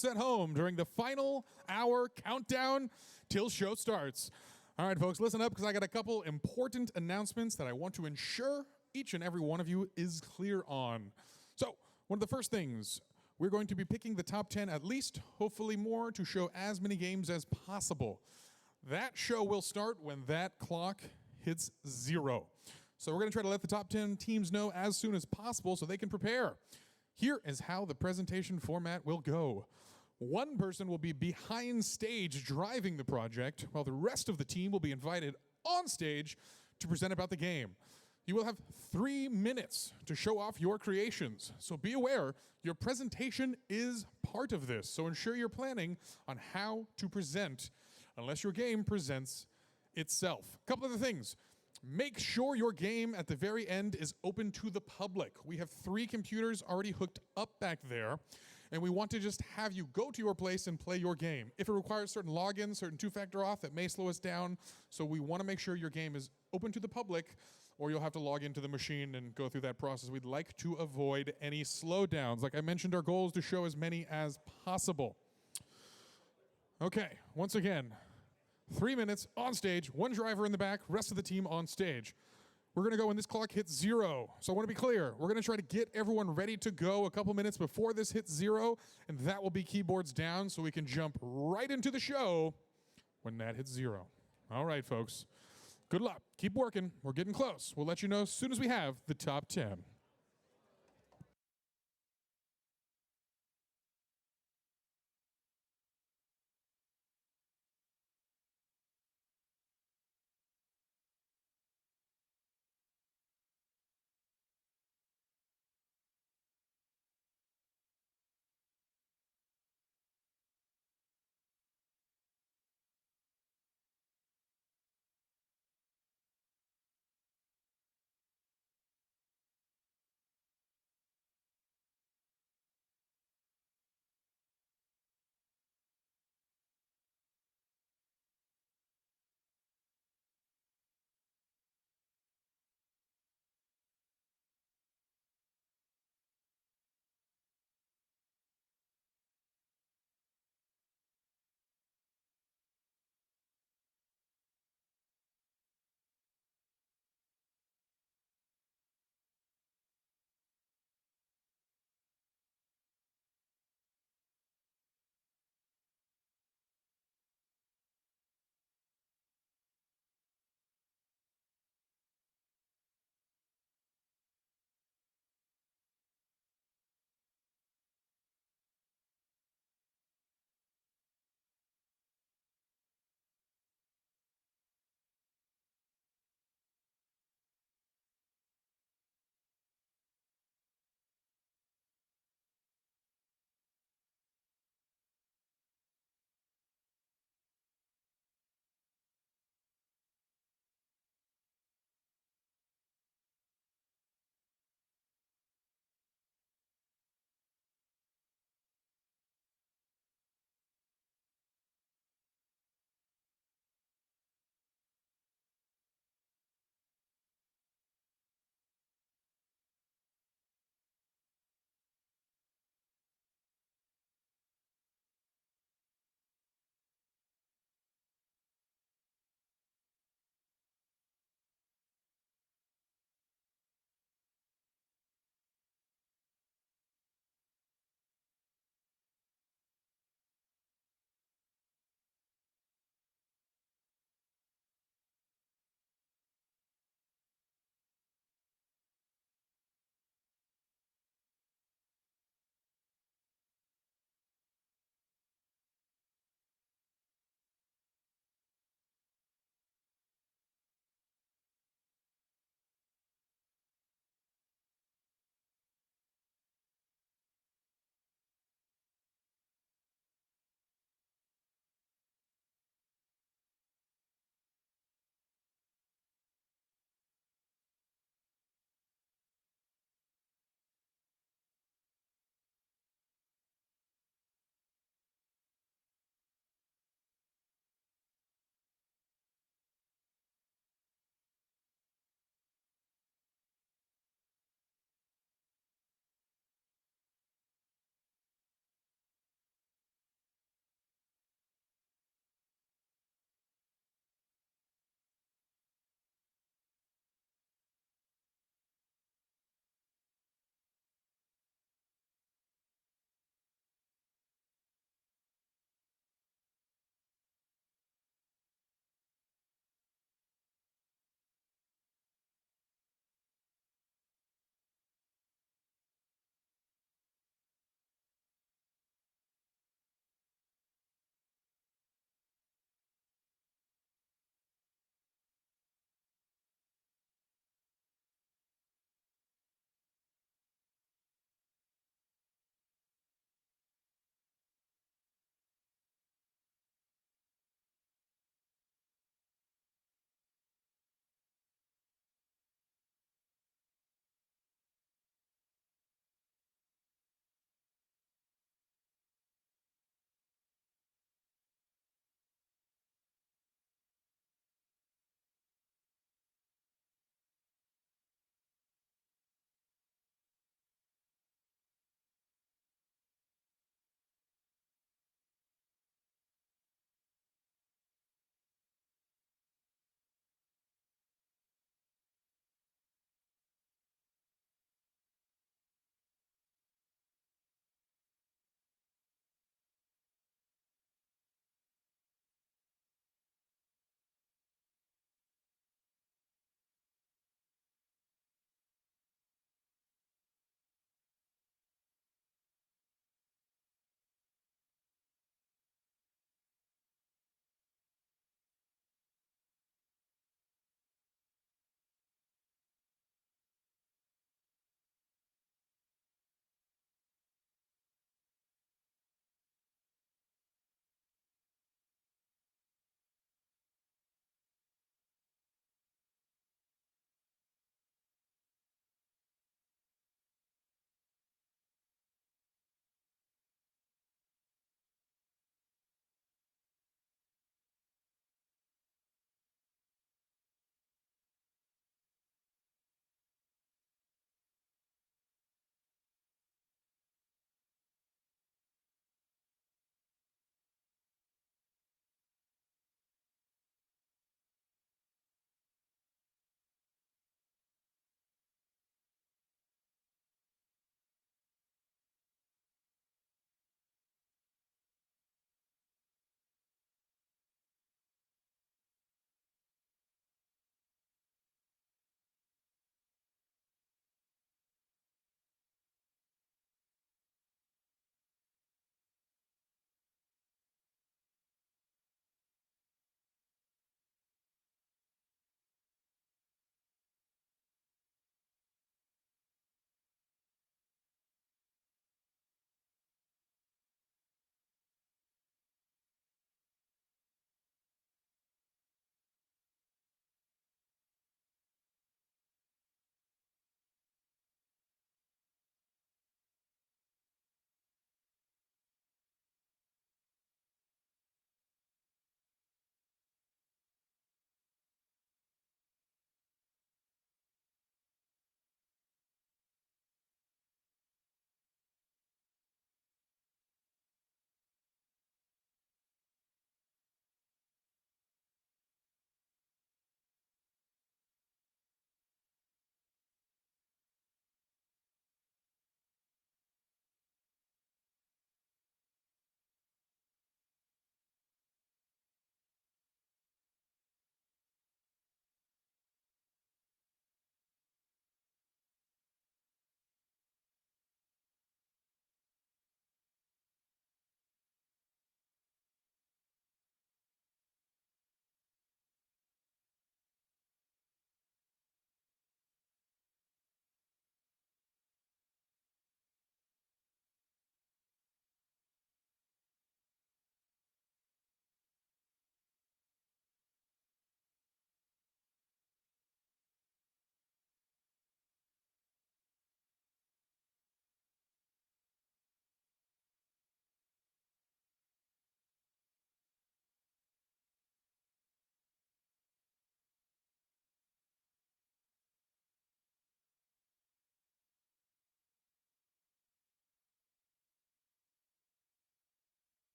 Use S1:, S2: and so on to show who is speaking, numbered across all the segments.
S1: folks at home during the final hour countdown till show starts. All right, folks, listen up because I got a couple important announcements that I want to ensure each and every one of you is clear on. So, one of the first things, we're going to be picking the top 10 at least, hopefully more, to show as many games as possible. That show will start when that clock hits 0. So we're going to try to let the top 10 teams know as soon as possible so they can prepare. Here is how the presentation format will go. One person will be behind stage driving the project, while the rest of the team will be invited on stage to present about the game. You will have 3 minutes to show off your creations. So be aware, your presentation is part of this. So ensure you're planning on how to present, unless your game presents itself. A couple other things. Make sure your game at the very end is open to the public. We have 3 computers already hooked up back there, and we want to just have you go to your place and play your game. If it requires certain logins, certain 2-factor auth, that may slow us down, so we want to make sure your game is open to the public, or you'll have to log into the machine and go through that process. We'd like to avoid any slowdowns. Like I mentioned, our goal is to show as many as possible. Okay, once again, 3 minutes on stage, 1 driver in the back, rest of the team on stage. We're going to go when this clock hits 0. So I want to be clear. We're going to try to get everyone ready to go a couple minutes before this hits 0, and that will be keyboards down so we can jump right into the show when that hits 0. All right, folks. Good luck. Keep working. We're getting close. We'll let you know as soon as we have the top 10.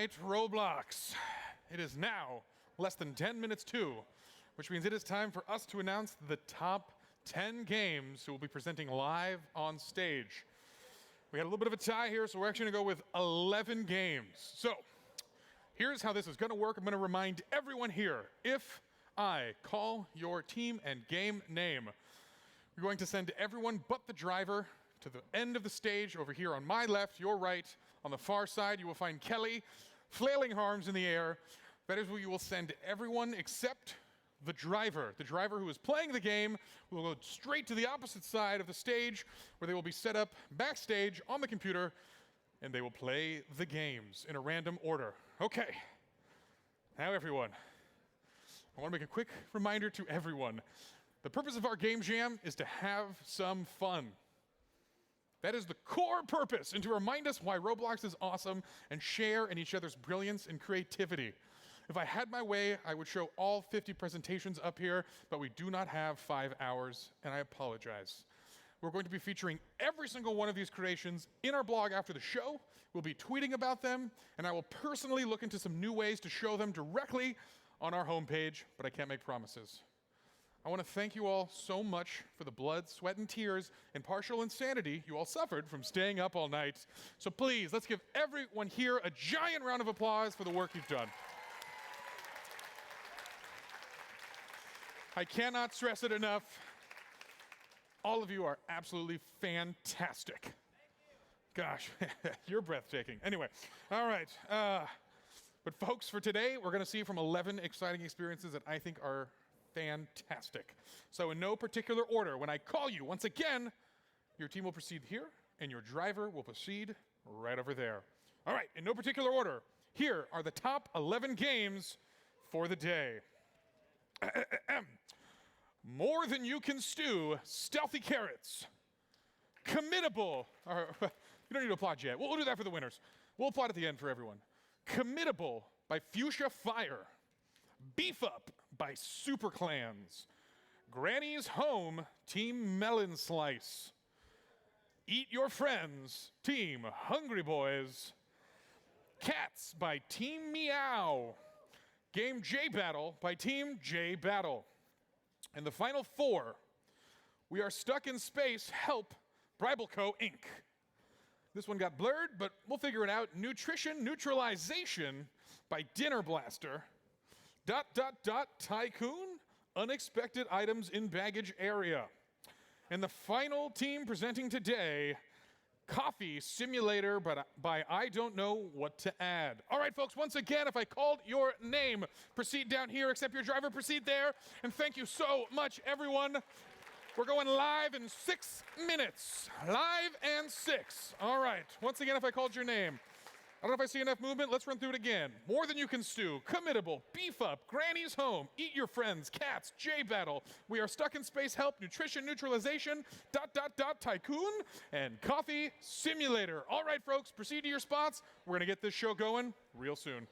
S1: right, Roblox. It is now less than 10 minutes to, which means it is time for us to announce the top 10 games who will be presenting live on stage. We had a little bit of a tie here, so we're actually going to go with 11 games. So here's how this is going to work. I'm going to remind everyone here, if I call your team and game name, we're going to send everyone but the driver to the end of the stage over here on my left, your right. On the far side, you will find Kelly, flailing her arms in the air. That is where you will send everyone except the driver. The driver who is playing the game will go straight to the opposite side of the stage, where they will be set up backstage on the computer, and they will play the games in a random order. Okay, now everyone, I want to make a quick reminder to everyone. The purpose of our game jam is to have some fun. That is the core purpose, and to remind us why Roblox is awesome and share in each other's brilliance and creativity. If I had my way, I would show all 50 presentations up here, but we do not have 5 hours, and I apologize. We're going to be featuring every single one of these creations in our blog after the show. We'll be tweeting about them, and I will personally look into some new ways to show them directly on our homepage, but I can't make promises. I want to thank you all so much for the blood, sweat, and tears and partial insanity you all suffered from staying up all night. So please, let's give everyone here a giant round of applause for the work you've done. I cannot stress it enough. All of you are absolutely fantastic. Gosh, you're breathtaking. Anyway, all right. But folks, for today, we're going to see from 11 exciting experiences that I think are fantastic. So in no particular order, when I call you, once again, your team will proceed here, and your driver will proceed right over there. All right, in no particular order, here are the top 11 games for the day. More Than You Can Stew, Stealthy Carrots. Committable, you don't need to applaud yet. We'll do that for the winners. We'll applaud at the end for everyone. Committable by Fuchsia Fire. Beef Up by Super Clans. Granny's Home, Team Melon Slice. Eat Your Friends, Team Hungry Boys. Cats by Team Meow. Game J Battle by Team J Battle. And the final four, We Are Stuck in Space, Help, Bribleco Inc. This one got blurred, but we'll figure it out. Nutrition Neutralization by Dinner Blaster. Dot Tycoon, Unexpected Items in Baggage Area. And the final team presenting today, Coffee Simulator by I Don't Know What to Add. All right, folks, once again, if I called your name, proceed down here, except your driver, proceed there. And thank you so much, everyone. We're going live in 6 minutes. Live and 6. All right, once again, if I called your name. I don't know if I see enough movement. Let's run through it again. More Than You Can Stew, Committable, Beef Up, Granny's Home, Eat Your Friends, Cats, J Battle, We Are Stuck in Space, Help, Nutrition Neutralization, Dot Tycoon, and Coffee Simulator. All right, folks, proceed to your spots. We're going to get this show going real soon.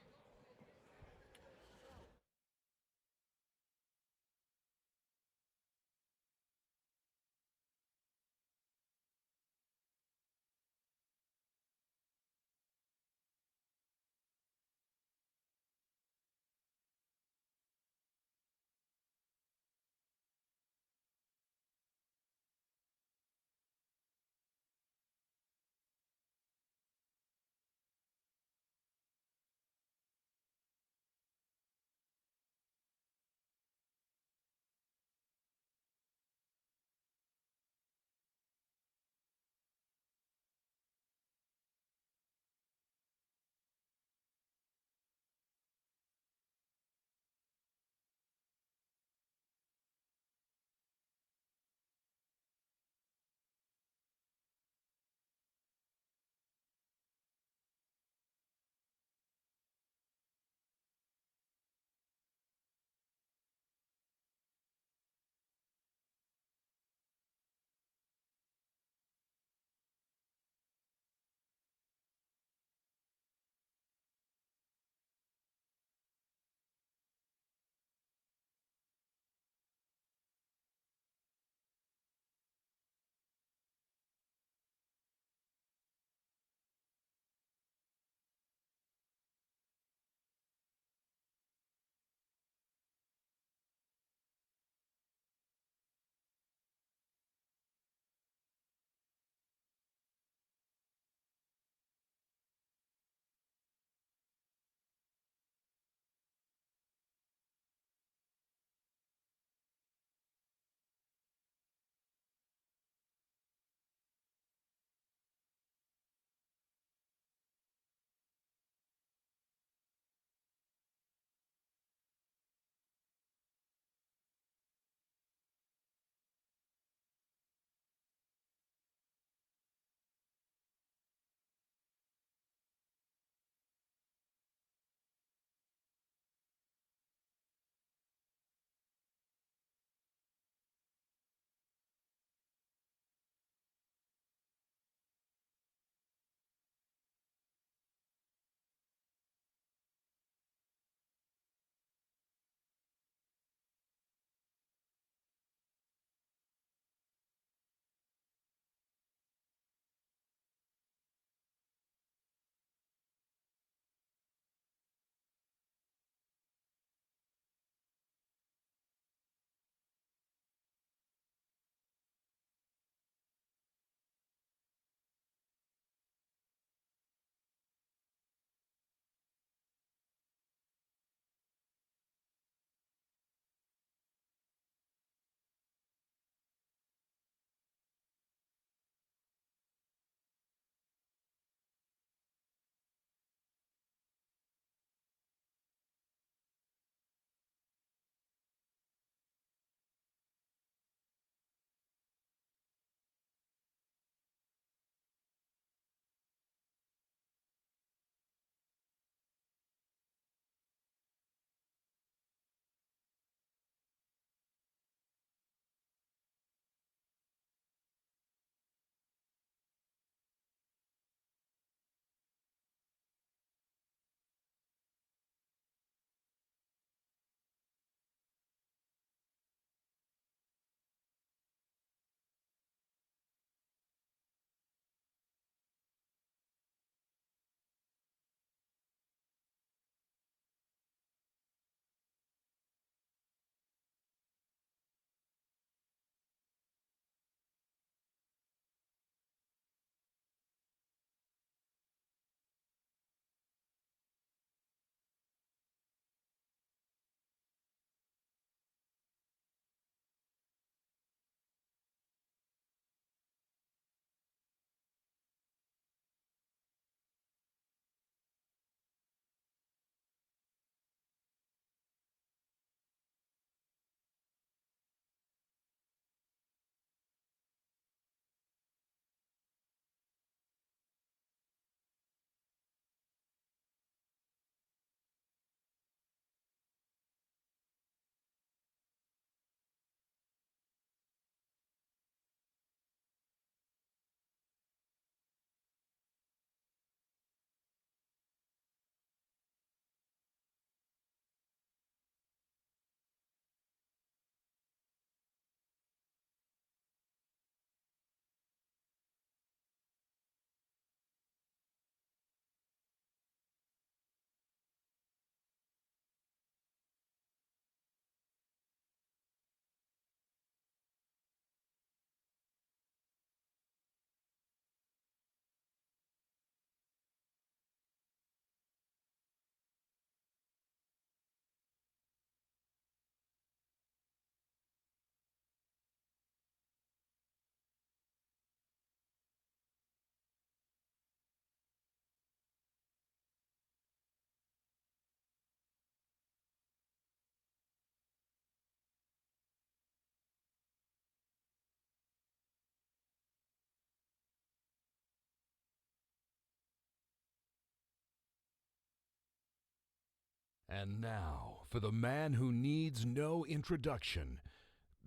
S2: And now, for the man who needs no introduction,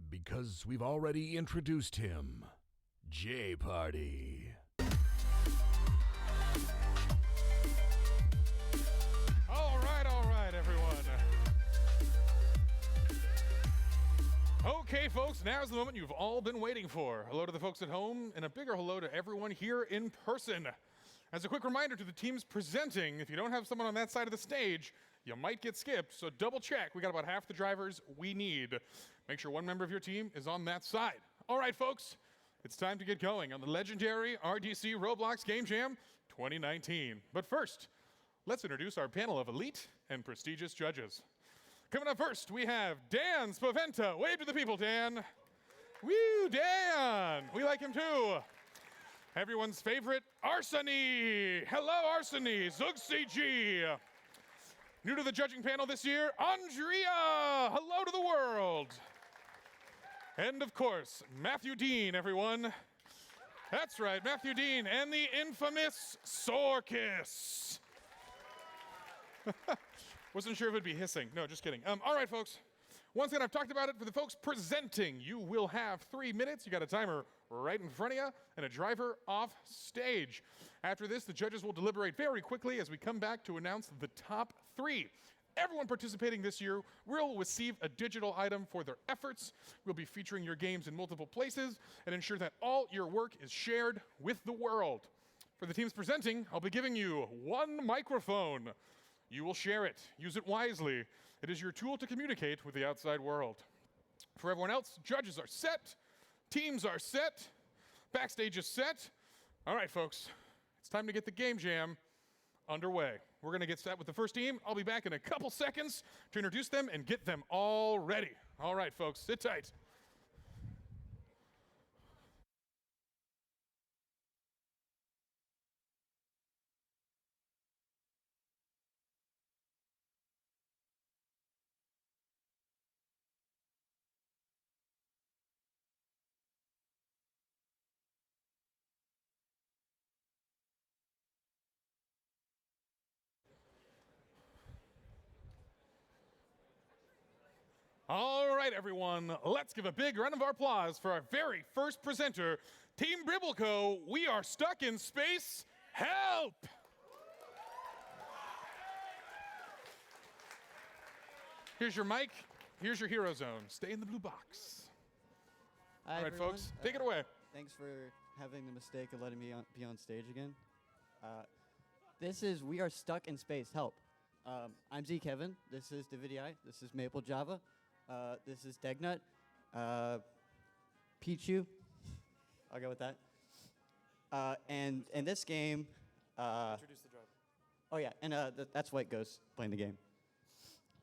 S2: because we've already introduced him, J Party.
S1: All right, everyone. Okay, folks, now's the moment you've all been waiting for. Hello to the folks at home, and a bigger hello to everyone here in person. As a quick reminder to the teams presenting, if you don't have someone on that side of the stage, you might get skipped, so double check. We got about half the drivers we need. Make sure one member of your team is on that side. All right, folks, it's time to get going on the legendary RDC Roblox Game Jam 2019. But first, let's introduce our panel of elite and prestigious judges. Coming up first, we have Dan Spaventa. Wave to the people, Dan. Woo, Dan. We like him too. Everyone's favorite, Arsony. Hello, Arsony. Zug CG. New to the judging panel this year, Andrea. Hello to the world. And of course, Matthew Dean, everyone. That's right, Matthew Dean and the infamous Sorkis. Wasn't sure if it'd be hissing. No, just kidding. All right, folks. Once again, I've talked about it. For the folks presenting, you will have 3 minutes. You got a timer right in front of you and a driver off stage. After this, the judges will deliberate very quickly as we come back to announce the top 3. Everyone participating this year will receive a digital item for their efforts. We'll be featuring your games in multiple places and ensure that all your work is shared with the world. For the teams presenting, I'll be giving you 1 microphone. You will share it. Use it wisely. It is your tool to communicate with the outside world. For everyone else, judges are set. Teams are set. Backstage is set. All right, folks. It's time to get the game jam underway. We're going to get set with the first team. I'll be back in a couple seconds to introduce them and get them all ready. All right, folks. Sit tight. All right, everyone, let's give a big round of applause for our very first presenter, Team Bribbleco. We are stuck in space. Help! Here's your mic. Here's your hero zone. Stay in the blue box.
S3: Hi,
S1: All right,
S3: everyone.
S1: folks, take it away.
S3: Thanks for having the mistake of letting me be on stage again. This is We Are Stuck in Space. Help. I'm Z Kevin. This is Davidii. This is Maple Java. This is Degnut. Pichu. I'll go with that. And in this game...
S4: Introduce the driver.
S3: Oh, yeah, and that's White Ghost playing the game.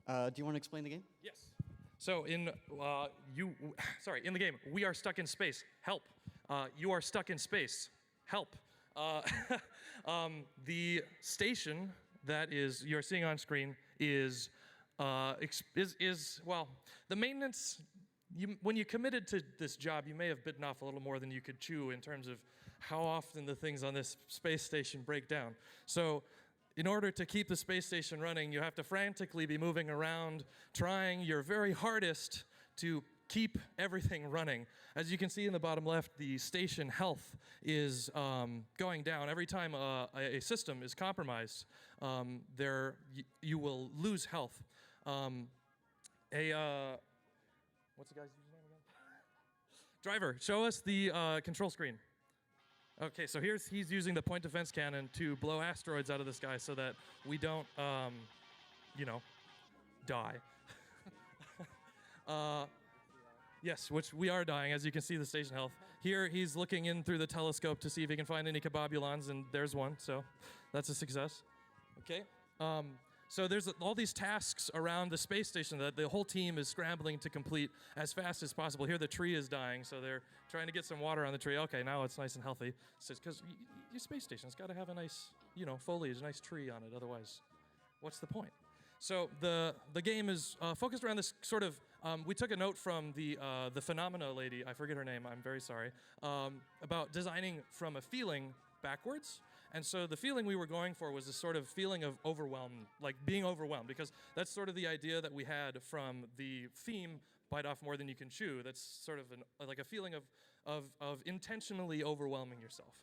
S3: Do you want to explain the game?
S4: Yes. So in the game, we are stuck in space. Help. You are stuck in space. Help. The station that you're seeing on screen is the maintenance. When you committed to this job, you may have bitten off a little more than you could chew in terms of how often the things on this space station break down. So in order to keep the space station running, you have to frantically be moving around, trying your very hardest to keep everything running. As you can see in the bottom left, the station health is going down. Every time a system is compromised, you will lose health. What's the guy's name again? Driver, show us the control screen. Okay, so he's using the point defense cannon to blow asteroids out of the sky so that we don't, die. Yes, which we are dying, as you can see the station health. Here, he's looking in through the telescope to see if he can find any kebabulons, and there's one, so that's a success. Okay. So there's all these tasks around the space station that the whole team is scrambling to complete as fast as possible. Here the tree is dying, so they're trying to get some water on the tree. Okay, now it's nice and healthy. So because your space station's got to have a nice, foliage, a nice tree on it. Otherwise, what's the point? So the game is focused around this sort of. We took a note from the Phenomena lady. I forget her name. I'm very sorry. About designing from a feeling backwards. And so the feeling we were going for was this sort of feeling of overwhelmed, like being overwhelmed, because that's sort of the idea that we had from the theme, Bite Off More Than You Can Chew. That's sort of like a feeling of intentionally overwhelming yourself.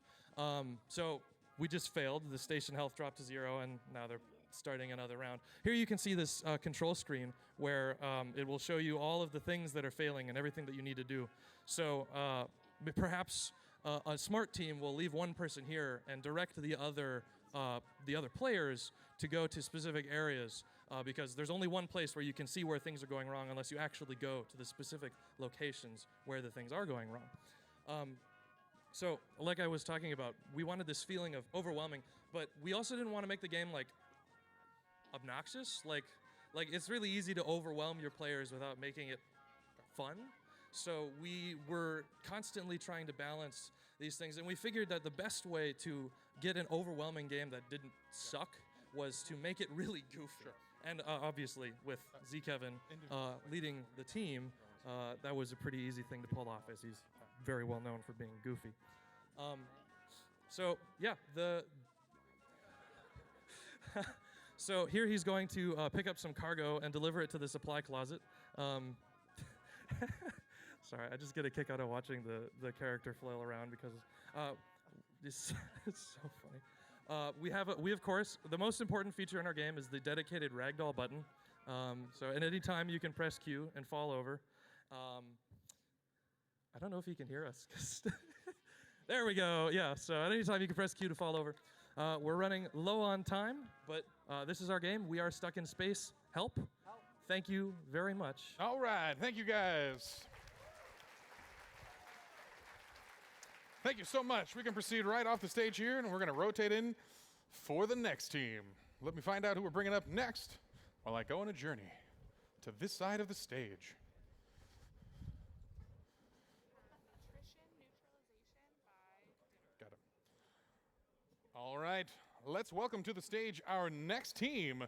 S4: So we just failed. The station health dropped to 0, and now they're starting another round. Here you can see this control screen where it will show you all of the things that are failing and everything that you need to do. So perhaps a smart team will leave one person here and direct the other players to go to specific areas because there's only one place where you can see where things are going wrong unless you actually go to the specific locations where the things are going wrong. So like I was talking about, we wanted this feeling of overwhelming, but we also didn't want to make the game like obnoxious. Like it's really easy to overwhelm your players without making it fun. So we were constantly trying to balance these things, and we figured that the best way to get an overwhelming game that didn't suck was to make it really goofy. Sure. And obviously, with Z Kevin leading the team, that was a pretty easy thing to pull off, as he's very well known for being goofy. So yeah, so here he's going to pick up some cargo and deliver it to the supply closet. Sorry, I just get a kick out of watching the character flail around because it's so funny. We of course, the most important feature in our game is the dedicated ragdoll button. So at any time you can press Q and fall over. I don't know if he can hear us. There we go. Yeah, so at any time you can press Q to fall over. We're running low on time, but this is our game. We are stuck in space. Help. Thank you very much.
S1: All right. Thank you, guys. Thank you so much. We can proceed right off the stage here, and we're going to rotate in for the next team. Let me find out who we're bringing up next while I go on a journey to this side of the stage. Got it. All right. Let's welcome to the stage our next team,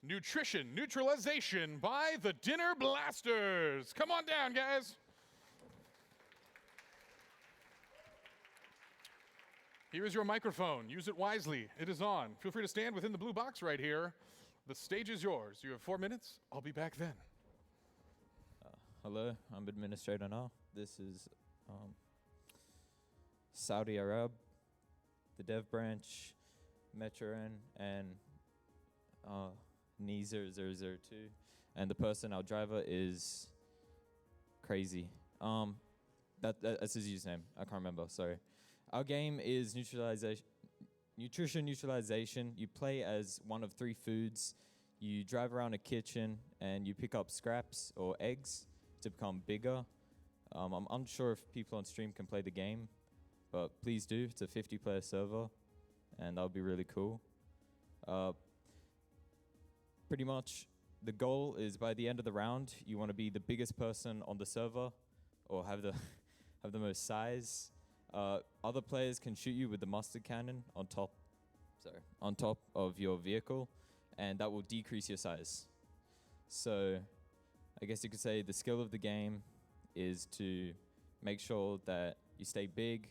S1: Nutrition Neutralization by the Dinner Blasters. Come on down, guys. Here is your microphone. Use it wisely. It is on. Feel free to stand within the blue box right here. The stage is yours. You have 4 minutes. I'll be back then.
S5: Hello, I'm Administrator now. This is Saudi Arab, the dev branch, Metron, and Neezer002. And the person, our driver, is Crazy. That's his username. I can't remember, sorry. Our game is nutrition neutralization. You play as one of 3 foods. You drive around a kitchen and you pick up scraps or eggs to become bigger. I'm unsure if people on stream can play the game, but please do. It's a 50-player server, and that'll be really cool. Pretty much, the goal is by the end of the round, you want to be the biggest person on the server, or have the most size. Other players can shoot you with the mustard cannon on top of your vehicle, and that will decrease your size. So I guess you could say the skill of the game is to make sure that you stay big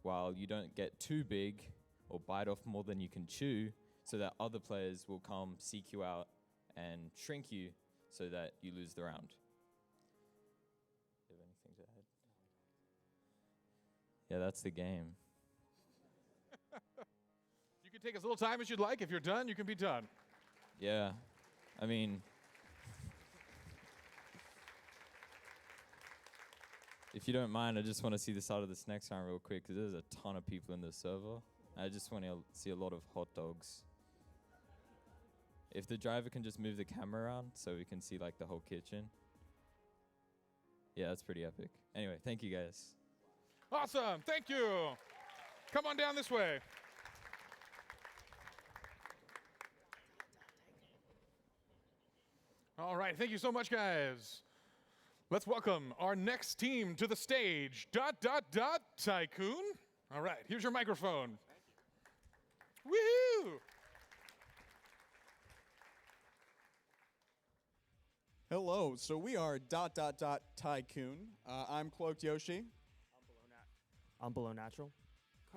S5: while you don't get too big or bite off more than you can chew, so that other players will come seek you out and shrink you so that you lose the round. Do you have anything to add? Yeah, that's the game.
S1: You can take as little time as you'd like. If you're done, you can be done.
S5: Yeah, I mean, if you don't mind, I just want to see the side of this next round real quick, because there's a ton of people in the server. I just want to see a lot of hot dogs. If the driver can just move the camera around so we can see like the whole kitchen. Yeah, that's pretty epic. Anyway, thank you guys.
S1: Awesome. Thank you. Come on down this way. All right. Thank you so much, guys. Let's welcome our next team to the stage. Dot Tycoon. All right. Here's your microphone. Woohoo!
S6: Hello, so we are Dot Tycoon. I'm Cloaked Yoshi.
S7: I'm Below Natural.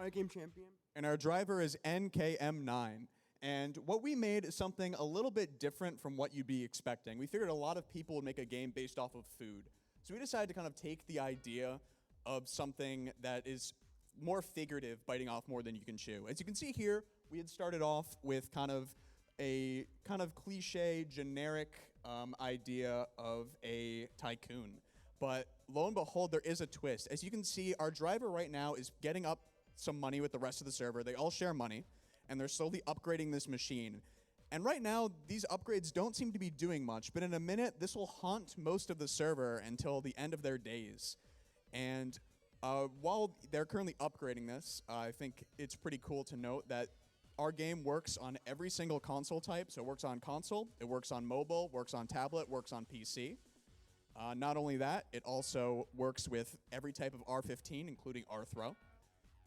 S7: Game champion.
S6: And our driver is NKM9. And what we made is something a little bit different from what you'd be expecting. We figured a lot of people would make a game based off of food. So we decided to kind of take the idea of something that is more figurative, biting off more than you can chew. As you can see here, we had started off with kind of a cliche, generic idea of a tycoon. But lo and behold, there is a twist. As you can see, our driver right now is getting up some money with the rest of the server. They all share money, and they're slowly upgrading this machine. And right now, these upgrades don't seem to be doing much, but in a minute, this will haunt most of the server until the end of their days. And while they're currently upgrading this, I think it's pretty cool to note that our game works on every single console type. So it works on console, it works on mobile, works on tablet, works on PC. Not only that, it also works with every type of R15, including R-Throw.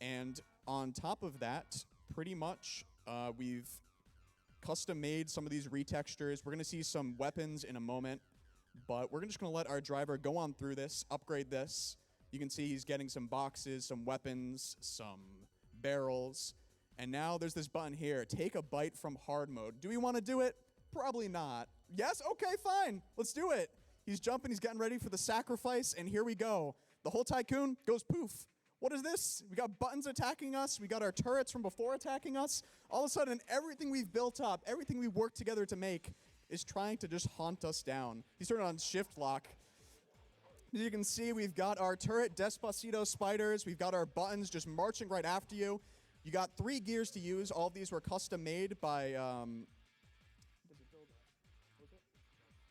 S6: And on top of that, pretty much, we've custom made some of these retextures. We're gonna see some weapons in a moment, but we're just gonna let our driver go on through this, upgrade this. You can see he's getting some boxes, some weapons, some barrels. And now there's this button here, take a bite from hard mode. Do we wanna do it? Probably not. Yes, okay, fine, let's do it. He's jumping, he's getting ready for the sacrifice, and here we go. The whole tycoon goes poof. What is this? We got buttons attacking us. We got our turrets from before attacking us. All of a sudden, everything we've built up, everything we worked together to make is trying to just haunt us down. He's turning on shift lock. As you can see, we've got our turret Despacito spiders. We've got our buttons just marching right after you. You got 3 gears to use. All of these were custom made by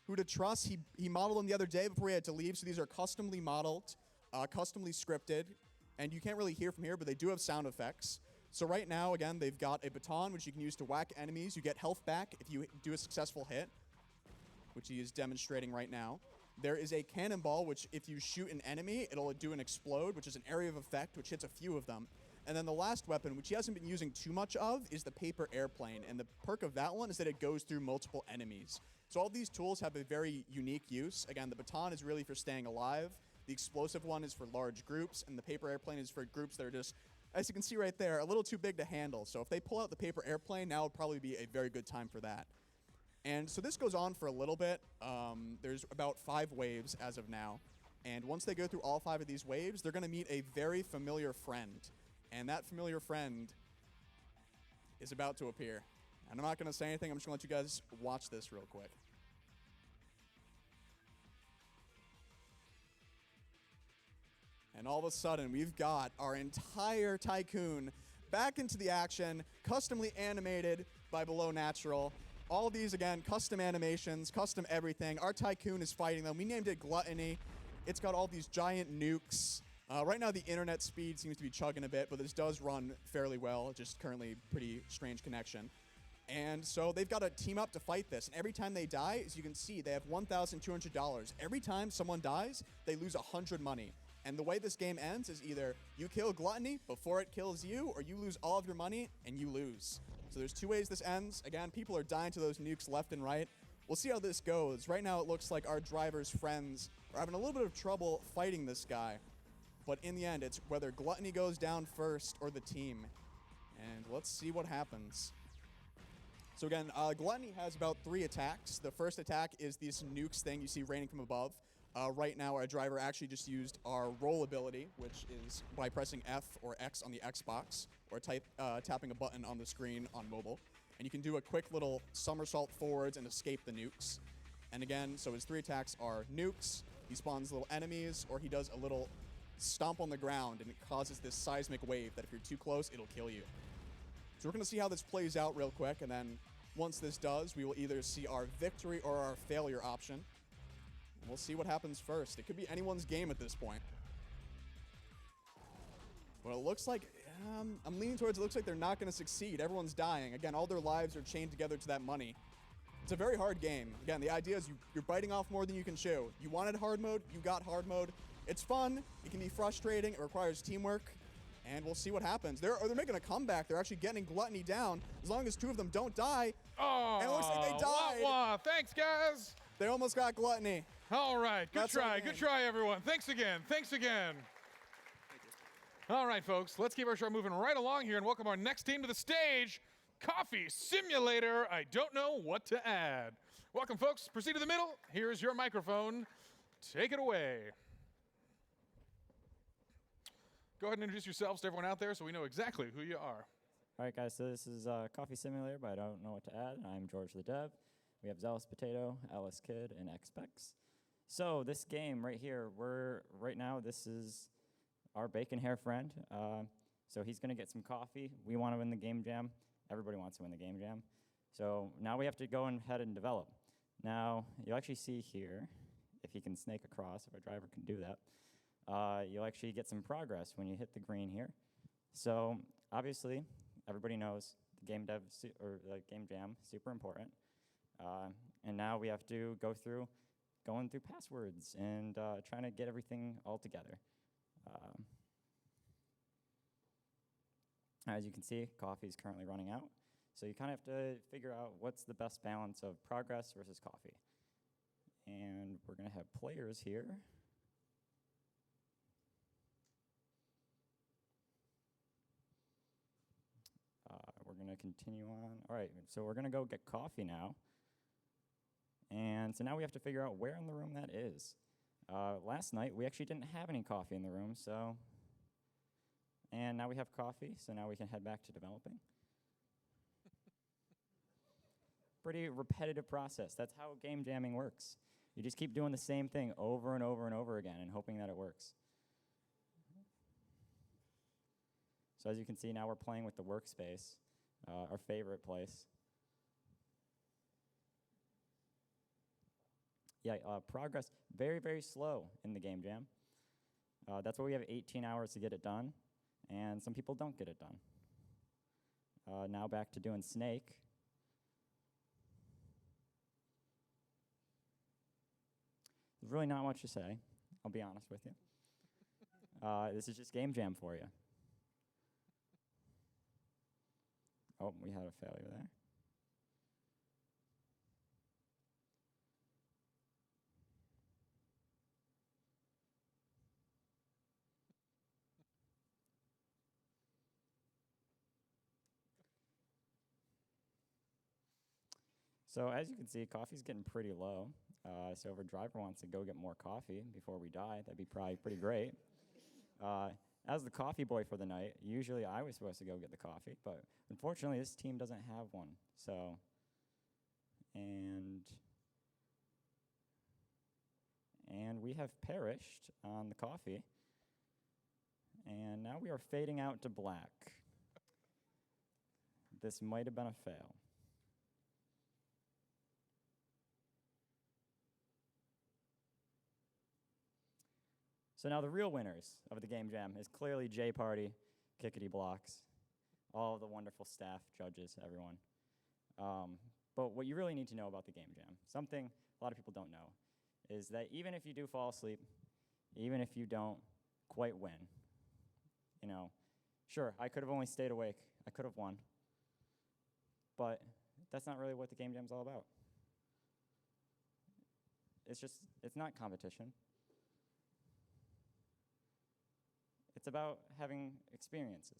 S6: Who to Trust. He modeled them the other day before he had to leave. So these are customly modeled, customly scripted. And you can't really hear from here, but they do have sound effects. So right now, again, they've got a baton, which you can use to whack enemies. You get health back if you do a successful hit, which he is demonstrating right now. There is a cannonball, which if you shoot an enemy, it'll do an explode, which is an area of effect, which hits a few of them. And then the last weapon, which he hasn't been using too much of, is the paper airplane. And the perk of that one is that it goes through multiple enemies. So all these tools have a very unique use. Again, the baton is really for staying alive. The explosive one is for large groups, and the paper airplane is for groups that are just, as you can see right there, a little too big to handle. So if they pull out the paper airplane, now would probably be a very good time for that. And so this goes on for a little bit. There's about 5 waves as of now. And once they go through all 5 of these waves, they're going to meet a very familiar friend. And that familiar friend is about to appear. And I'm not going to say anything. I'm just going to let you guys watch this real quick. And all of a sudden, we've got our entire tycoon back into the action, customly animated by Below Natural. All of these, again, custom animations, custom everything. Our tycoon is fighting them. We named it Gluttony. It's got all these giant nukes. Right now, the internet speed seems to be chugging a bit, but this does run fairly well. Just currently pretty strange connection. And so they've got to team up to fight this. And every time they die, as you can see, they have $1,200. Every time someone dies, they lose 100 money. And the way this game ends is either you kill Gluttony before it kills you, or you lose all of your money and you lose. So there's 2 ways this ends. Again, people are dying to those nukes left and right. We'll see how this goes. Right now, it looks like our driver's friends are having a little bit of trouble fighting this guy. But in the end, it's whether Gluttony goes down first or the team. And let's see what happens. So again, Gluttony has about 3 attacks. The first attack is this nukes thing you see raining from above. Right now, our driver actually just used our roll ability, which is by pressing F or X on the Xbox, or tapping a button on the screen on mobile. And you can do a quick little somersault forwards and escape the nukes. And again, so his 3 attacks are nukes, he spawns little enemies, or he does a little stomp on the ground, and it causes this seismic wave that if you're too close, it'll kill you. So we're going to see how this plays out real quick, and then once this does, we will either see our victory or our failure option. We'll see what happens first. It could be anyone's game at this point. Well, it looks like, I'm leaning towards it looks like they're not going to succeed. Everyone's dying. Again, all their lives are chained together to that money. It's a very hard game. Again, the idea is you're biting off more than you can chew. You wanted hard mode, you got hard mode. It's fun. It can be frustrating. It requires teamwork. And we'll see what happens. They're making a comeback. They're actually getting Gluttony down. As long as 2 of them don't die.
S1: Oh,
S6: and it looks like they died.
S1: Wah, wah. Thanks, guys.
S6: They almost got Gluttony.
S1: All right. Good
S6: That's
S1: try.
S6: our
S1: Good
S6: game.
S1: try, everyone. Thanks again. Thanks again. All right, folks, let's keep our show moving right along here and welcome our next team to the stage, Coffee Simulator. I don't know what to add. Welcome, folks. Proceed to the middle. Here's your microphone. Take it away. Go ahead and introduce yourselves to everyone out there so we know exactly who you are.
S7: All right, guys, so this is Coffee Simulator, but I don't know what to add. I'm George the Dev. We have Zealous Potato, Alice Kid, and Xpex. So this game right here, right now, this is our bacon hair friend. So he's going to get some coffee. We want to win the game jam. Everybody wants to win the game jam. So now we have to go ahead and develop. Now, you'll actually see here, if he can snake across, if our driver can do that, you'll actually get some progress when you hit the green here. So obviously, everybody knows the game jam, super important. And now we have to going through passwords and trying to get everything all together. As you can see, coffee is currently running out. So you kind of have to figure out what's the best balance of progress versus coffee. And we're going to have players here. We're going to continue on. All right, so we're going to go get coffee now. And so now we have to figure out where in the room that is. Last night, we actually didn't have any coffee in the room, so... And now we have coffee, so now we can head back to developing. Pretty repetitive process. That's how game jamming works. You just keep doing the same thing over and over and over again and hoping that it works. So as you can see, now we're playing with the workspace, our favorite place. Yeah, progress, very, very slow in the game jam. That's why we have 18 hours to get it done, and some people don't get it done. Now back to doing Snake. There's really not much to say, I'll be honest with you. This is just game jam for you. Oh, we had a failure there. So as you can see, coffee's getting pretty low. So if our driver wants to go get more coffee before we die, that'd be probably pretty great. As the coffee boy for the night, usually I was supposed to go get the coffee, but unfortunately this team doesn't have one. So, and we have perished on the coffee. And now we are fading out to black. This might have been a fail. So now the real winners of the game jam is clearly J Party, Kickity Blocks, all of the wonderful staff, judges, everyone. But what you really need to know about the game jam, something a lot of people don't know, is that even if you do fall asleep, even if you don't quite win, you know, sure, I could have only stayed awake, I could have won, but that's not really what the game jam's all about. It's not competition. It's about having experiences.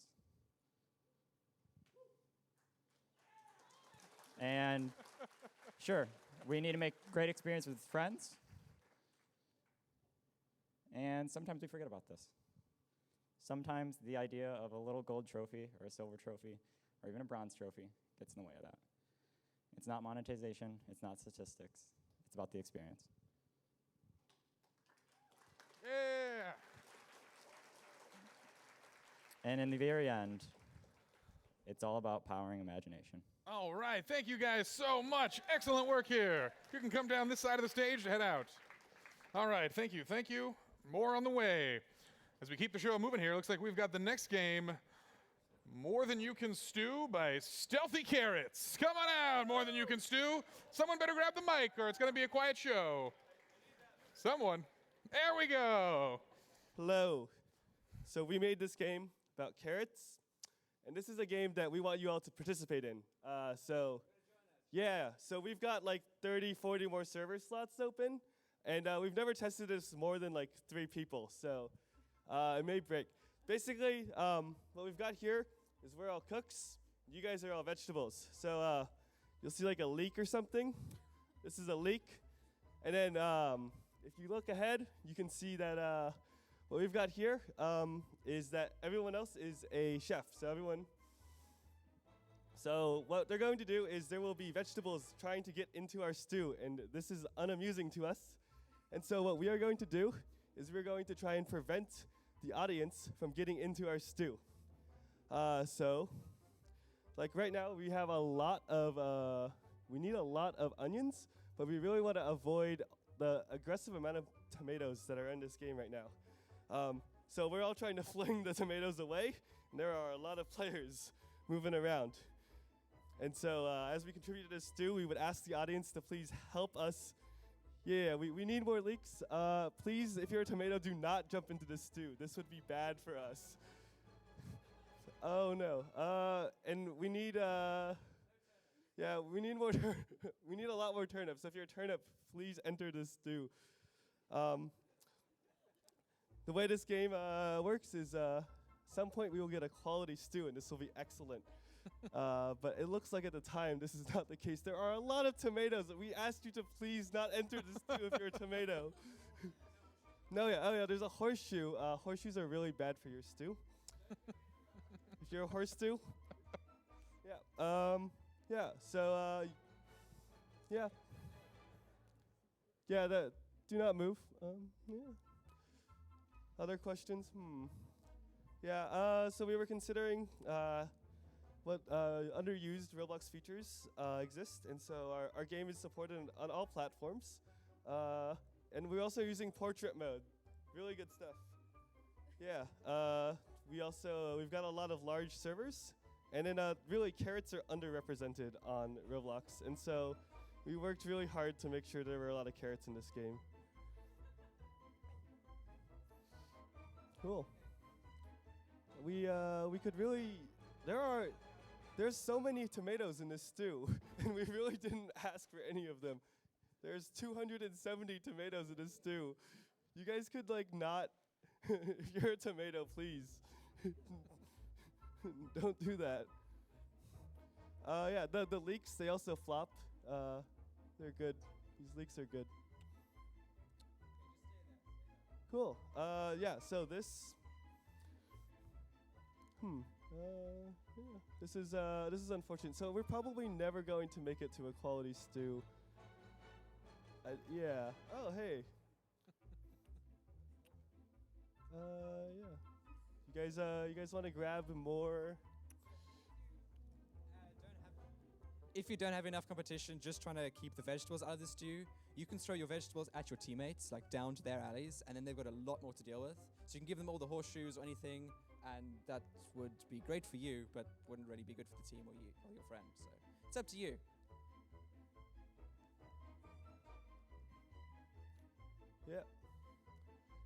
S7: And sure, we need to make great experience with friends. And sometimes we forget about this. Sometimes the idea of a little gold trophy or a silver trophy or even a bronze trophy gets in the way of that. It's not monetization, it's not statistics, it's about the experience.
S1: Yeah!
S7: And in the very end, it's all about powering imagination.
S1: All right, thank you guys so much. Excellent work here. You can come down this side of the stage to head out. All right, thank you, thank you. More on the way. As we keep the show moving here, looks like we've got the next game, More Than You Can Stew by Stealthy Carrots. Come on out, More Than You Can Stew. Someone better grab the mic or it's gonna be a quiet show. Someone. There we go.
S8: Hello. So we made this game about carrots, and this is a game that we want you all to participate in. So we've got like 30, 40 more server slots open, and we've never tested this more than like 3 people, so it may break. basically, what we've got here is we're all cooks. You guys are all vegetables. So you'll see like a leek or something. This is a leek. And then if you look ahead, you can see that what we've got here is that everyone else is a chef. So what they're going to do is there will be vegetables trying to get into our stew, and this is unamusing to us. And so what we are going to do is we're going to try and prevent the audience from getting into our stew. So, like right now, we have a lot of, we need a lot of onions, but we really want to avoid the aggressive amount of tomatoes that are in this game right now. So we're all trying to fling the tomatoes away, and there are a lot of players moving around. And so as we contribute to this stew, we would ask the audience to please help us. Yeah, we need more leeks. Please, if you're a tomato, do not jump into this stew. This would be bad for us. Oh no. And we need, we need more. We need a lot more turnips. So if you're a turnip, please enter this stew. The way this game works is, some point we will get a quality stew, and this will be excellent. But it looks like at the time this is not the case. There are a lot of tomatoes. We asked you to please not enter the stew if you're a tomato. Oh yeah, there's a horseshoe. Horseshoes are really bad for your stew. If you're a horse stew. Yeah. So do not move. Yeah. Other questions? Yeah, so we were considering what underused Roblox features exist, and so our game is supported on all platforms. And we're also using portrait mode. Really good stuff. Yeah, we've got a lot of large servers, and then really carrots are underrepresented on Roblox, and so we worked really hard to make sure there were a lot of carrots in this game. Cool. We could really, there's so many tomatoes in this stew, and we really didn't ask for any of them. There's 270 tomatoes in this stew. You guys could not, if you're a tomato, please, don't do that. Yeah, the leeks, they also flop. They're good. These leeks are good. Cool. Yeah, so this, this is unfortunate. So we're probably never going to make it to a quality stew. Yeah. Oh, hey. Yeah. You guys want to grab more?
S9: If you don't have enough competition, just trying to keep the vegetables out of the stew, you can throw your vegetables at your teammates, down to their alleys, and then they've got a lot more to deal with. So you can give them all the horseshoes or anything, and that would be great for you, but wouldn't really be good for the team or your friends. So it's up to you.
S8: Yeah.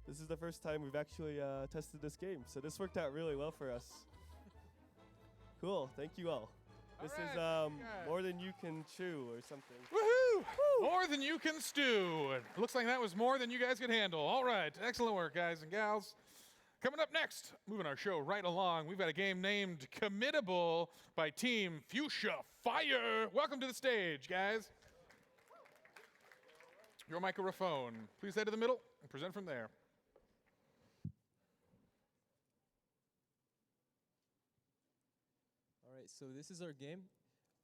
S8: This is the first time we've actually tested this game, so this worked out really well for us. Cool. Thank you all. This is more than you can chew or something.
S1: Woohoo! More than you can stew. It looks like that was more than you guys could handle. All right, excellent work, guys and gals. Coming up next, moving our show right along, we've got a game named Committable by Team Fuchsia Fire. Welcome to the stage, guys. Your microphone. Please head to the middle and present from there.
S10: All right, so this is our game.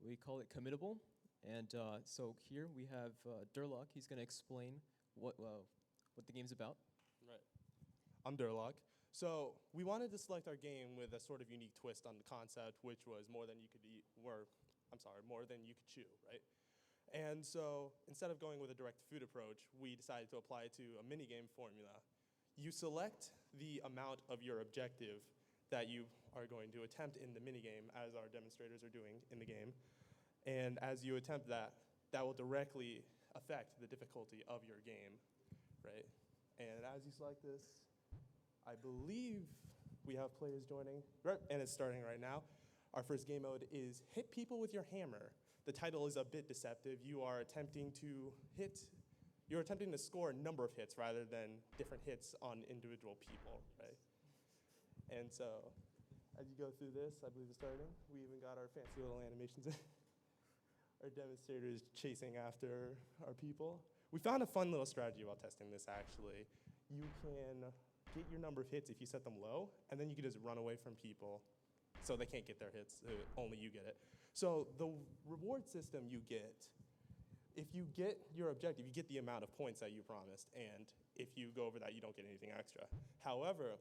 S10: We call it Committable. And so here we have Durlock. He's going to explain what the game's about.
S11: Right. I'm Durlock. So we wanted to select our game with a sort of unique twist on the concept, which was more than you could eat, more than you could chew, right? And so instead of going with a direct food approach, we decided to apply it to a minigame formula. You select the amount of your objective that you are going to attempt in the minigame, as our demonstrators are doing in the game. And as you attempt that, that will directly affect the difficulty of your game, right? And as you select this, I believe we have players joining, right? And it's starting right now. Our first game mode is hit people with your hammer. The title is a bit deceptive. You're attempting to score a number of hits rather than different hits on individual people, right? And so as you go through this, I believe it's starting, we even got our fancy little animations in. Our demonstrators chasing after our people. We found a fun little strategy while testing this, actually. You can get your number of hits if you set them low, and then you can just run away from people so they can't get their hits, only you get it. So the reward system you get, if you get your objective, you get the amount of points that you promised, and if you go over that, you don't get anything extra. However,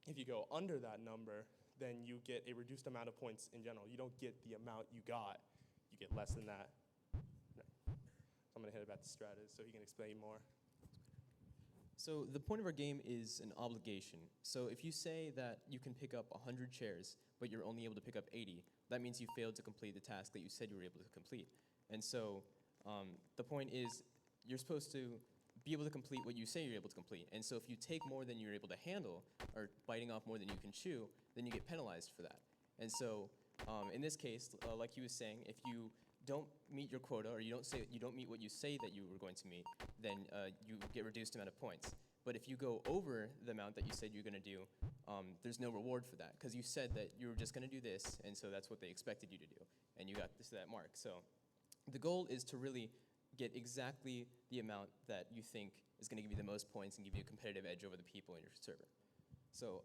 S11: if you go under that number, then you get a reduced amount of points in general. You don't get the amount you got. You get less than that. No. So I'm gonna hit it back to Stratus so he can explain more.
S10: So the point of our game is an obligation. So if you say that you can pick up 100 chairs, but you're only able to pick up 80, that means you failed to complete the task that you said you were able to complete. And so the point is you're supposed to be able to complete what you say you're able to complete. And so if you take more than you're able to handle, or biting off more than you can chew, then you get penalized for that. And so in this case, like he was saying, if you don't meet your quota, or you don't meet what you say that you were going to meet, then you get reduced amount of points. But if you go over the amount that you said you're going to do, there's no reward for that, because you said that you were just going to do this, and so that's what they expected you to do, and you got to that mark. So the goal is to really get exactly the amount that you think is going to give you the most points and give you a competitive edge over the people in your server. So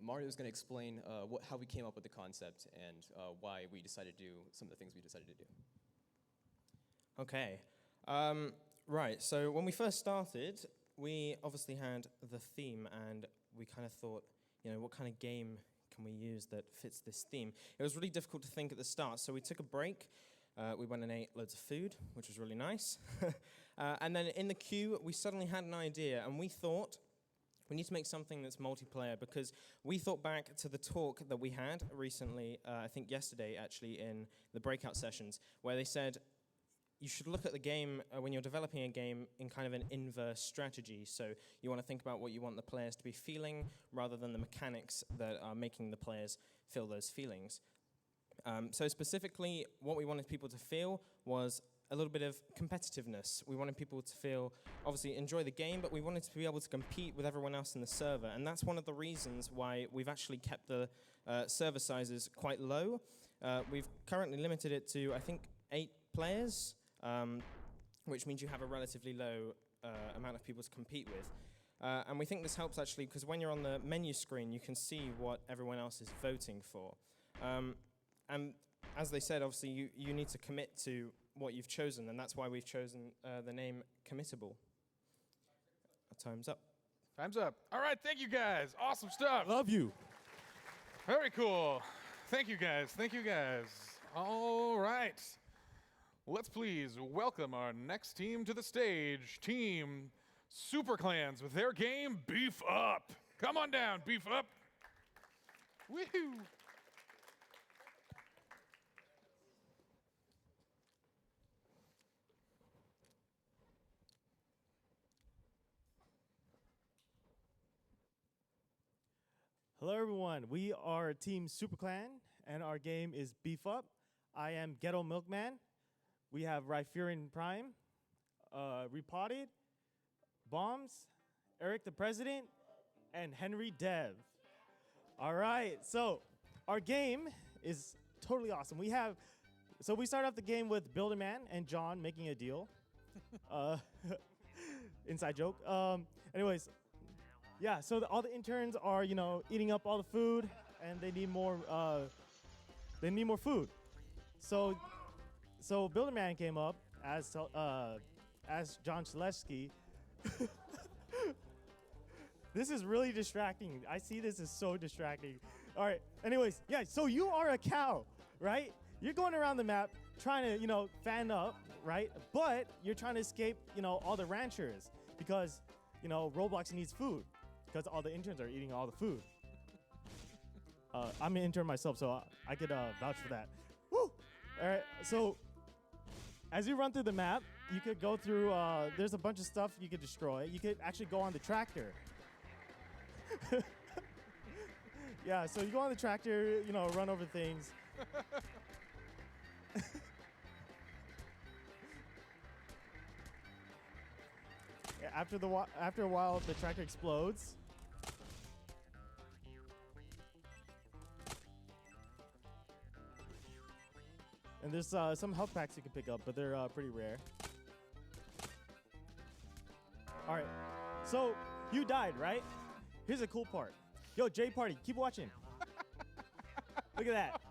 S10: Mario's going to explain how we came up with the concept and why we decided to do some of the things we decided to do.
S12: Okay. Right, so when we first started, we obviously had the theme, and we kind of thought, what kind of game can we use that fits this theme? It was really difficult to think at the start, so we took a break. We went and ate loads of food, which was really nice. And then in the queue, we suddenly had an idea, and we thought, we need to make something that's multiplayer, because we thought back to the talk that we had recently, I think yesterday actually, in the breakout sessions, where they said you should look at the game when you're developing a game in kind of an inverse strategy. So you want to think about what you want the players to be feeling rather than the mechanics that are making the players feel those feelings. So specifically, what we wanted people to feel was a little bit of competitiveness. We wanted people to feel, obviously, enjoy the game, but we wanted to be able to compete with everyone else in the server. And that's one of the reasons why we've actually kept the server sizes quite low. We've currently limited it to, I think, 8 players, which means you have a relatively low amount of people to compete with. And we think this helps, actually, because when you're on the menu screen, you can see what everyone else is voting for. And as they said, obviously, you need to commit to what you've chosen, and that's why we've chosen the name Committable. Time's up.
S1: Time's up. All right, thank you guys. Awesome stuff.
S6: Love you.
S1: Very cool. Thank you guys. Thank you guys. All right. Let's please welcome our next team to the stage. Team Super Clans with their game Beef Up. Come on down, Beef Up. Woohoo.
S13: Hello everyone, we are Team Super Clan, and our game is Beef Up. I am Ghetto Milkman. We have Rhyperion Prime, Repotted, Bombs, Eric the President, and Henry Dev. All right, so our game is totally awesome. We start off the game with Builder Man and John making a deal. Inside joke. Anyways. Yeah, so all the interns are, eating up all the food, and they need more. They need more food. So Builder Man came up as John Shaleski. This is really distracting. I see this as so distracting. All right. Anyways, yeah. So you are a cow, right? You're going around the map trying to, fan up, right? But you're trying to escape, all the ranchers because, Roblox needs food. Because all the interns are eating all the food. I'm an intern myself, so I could vouch for that. Woo! All right, so as you run through the map, you could go through, there's a bunch of stuff you could destroy. You could actually go on the tractor. Yeah, so you go on the tractor, run over things. After a while, the tractor explodes. And there's some health packs you can pick up, but they're pretty rare. All right, so you died, right? Here's a cool part. Yo, J Party, keep watching. Look at that.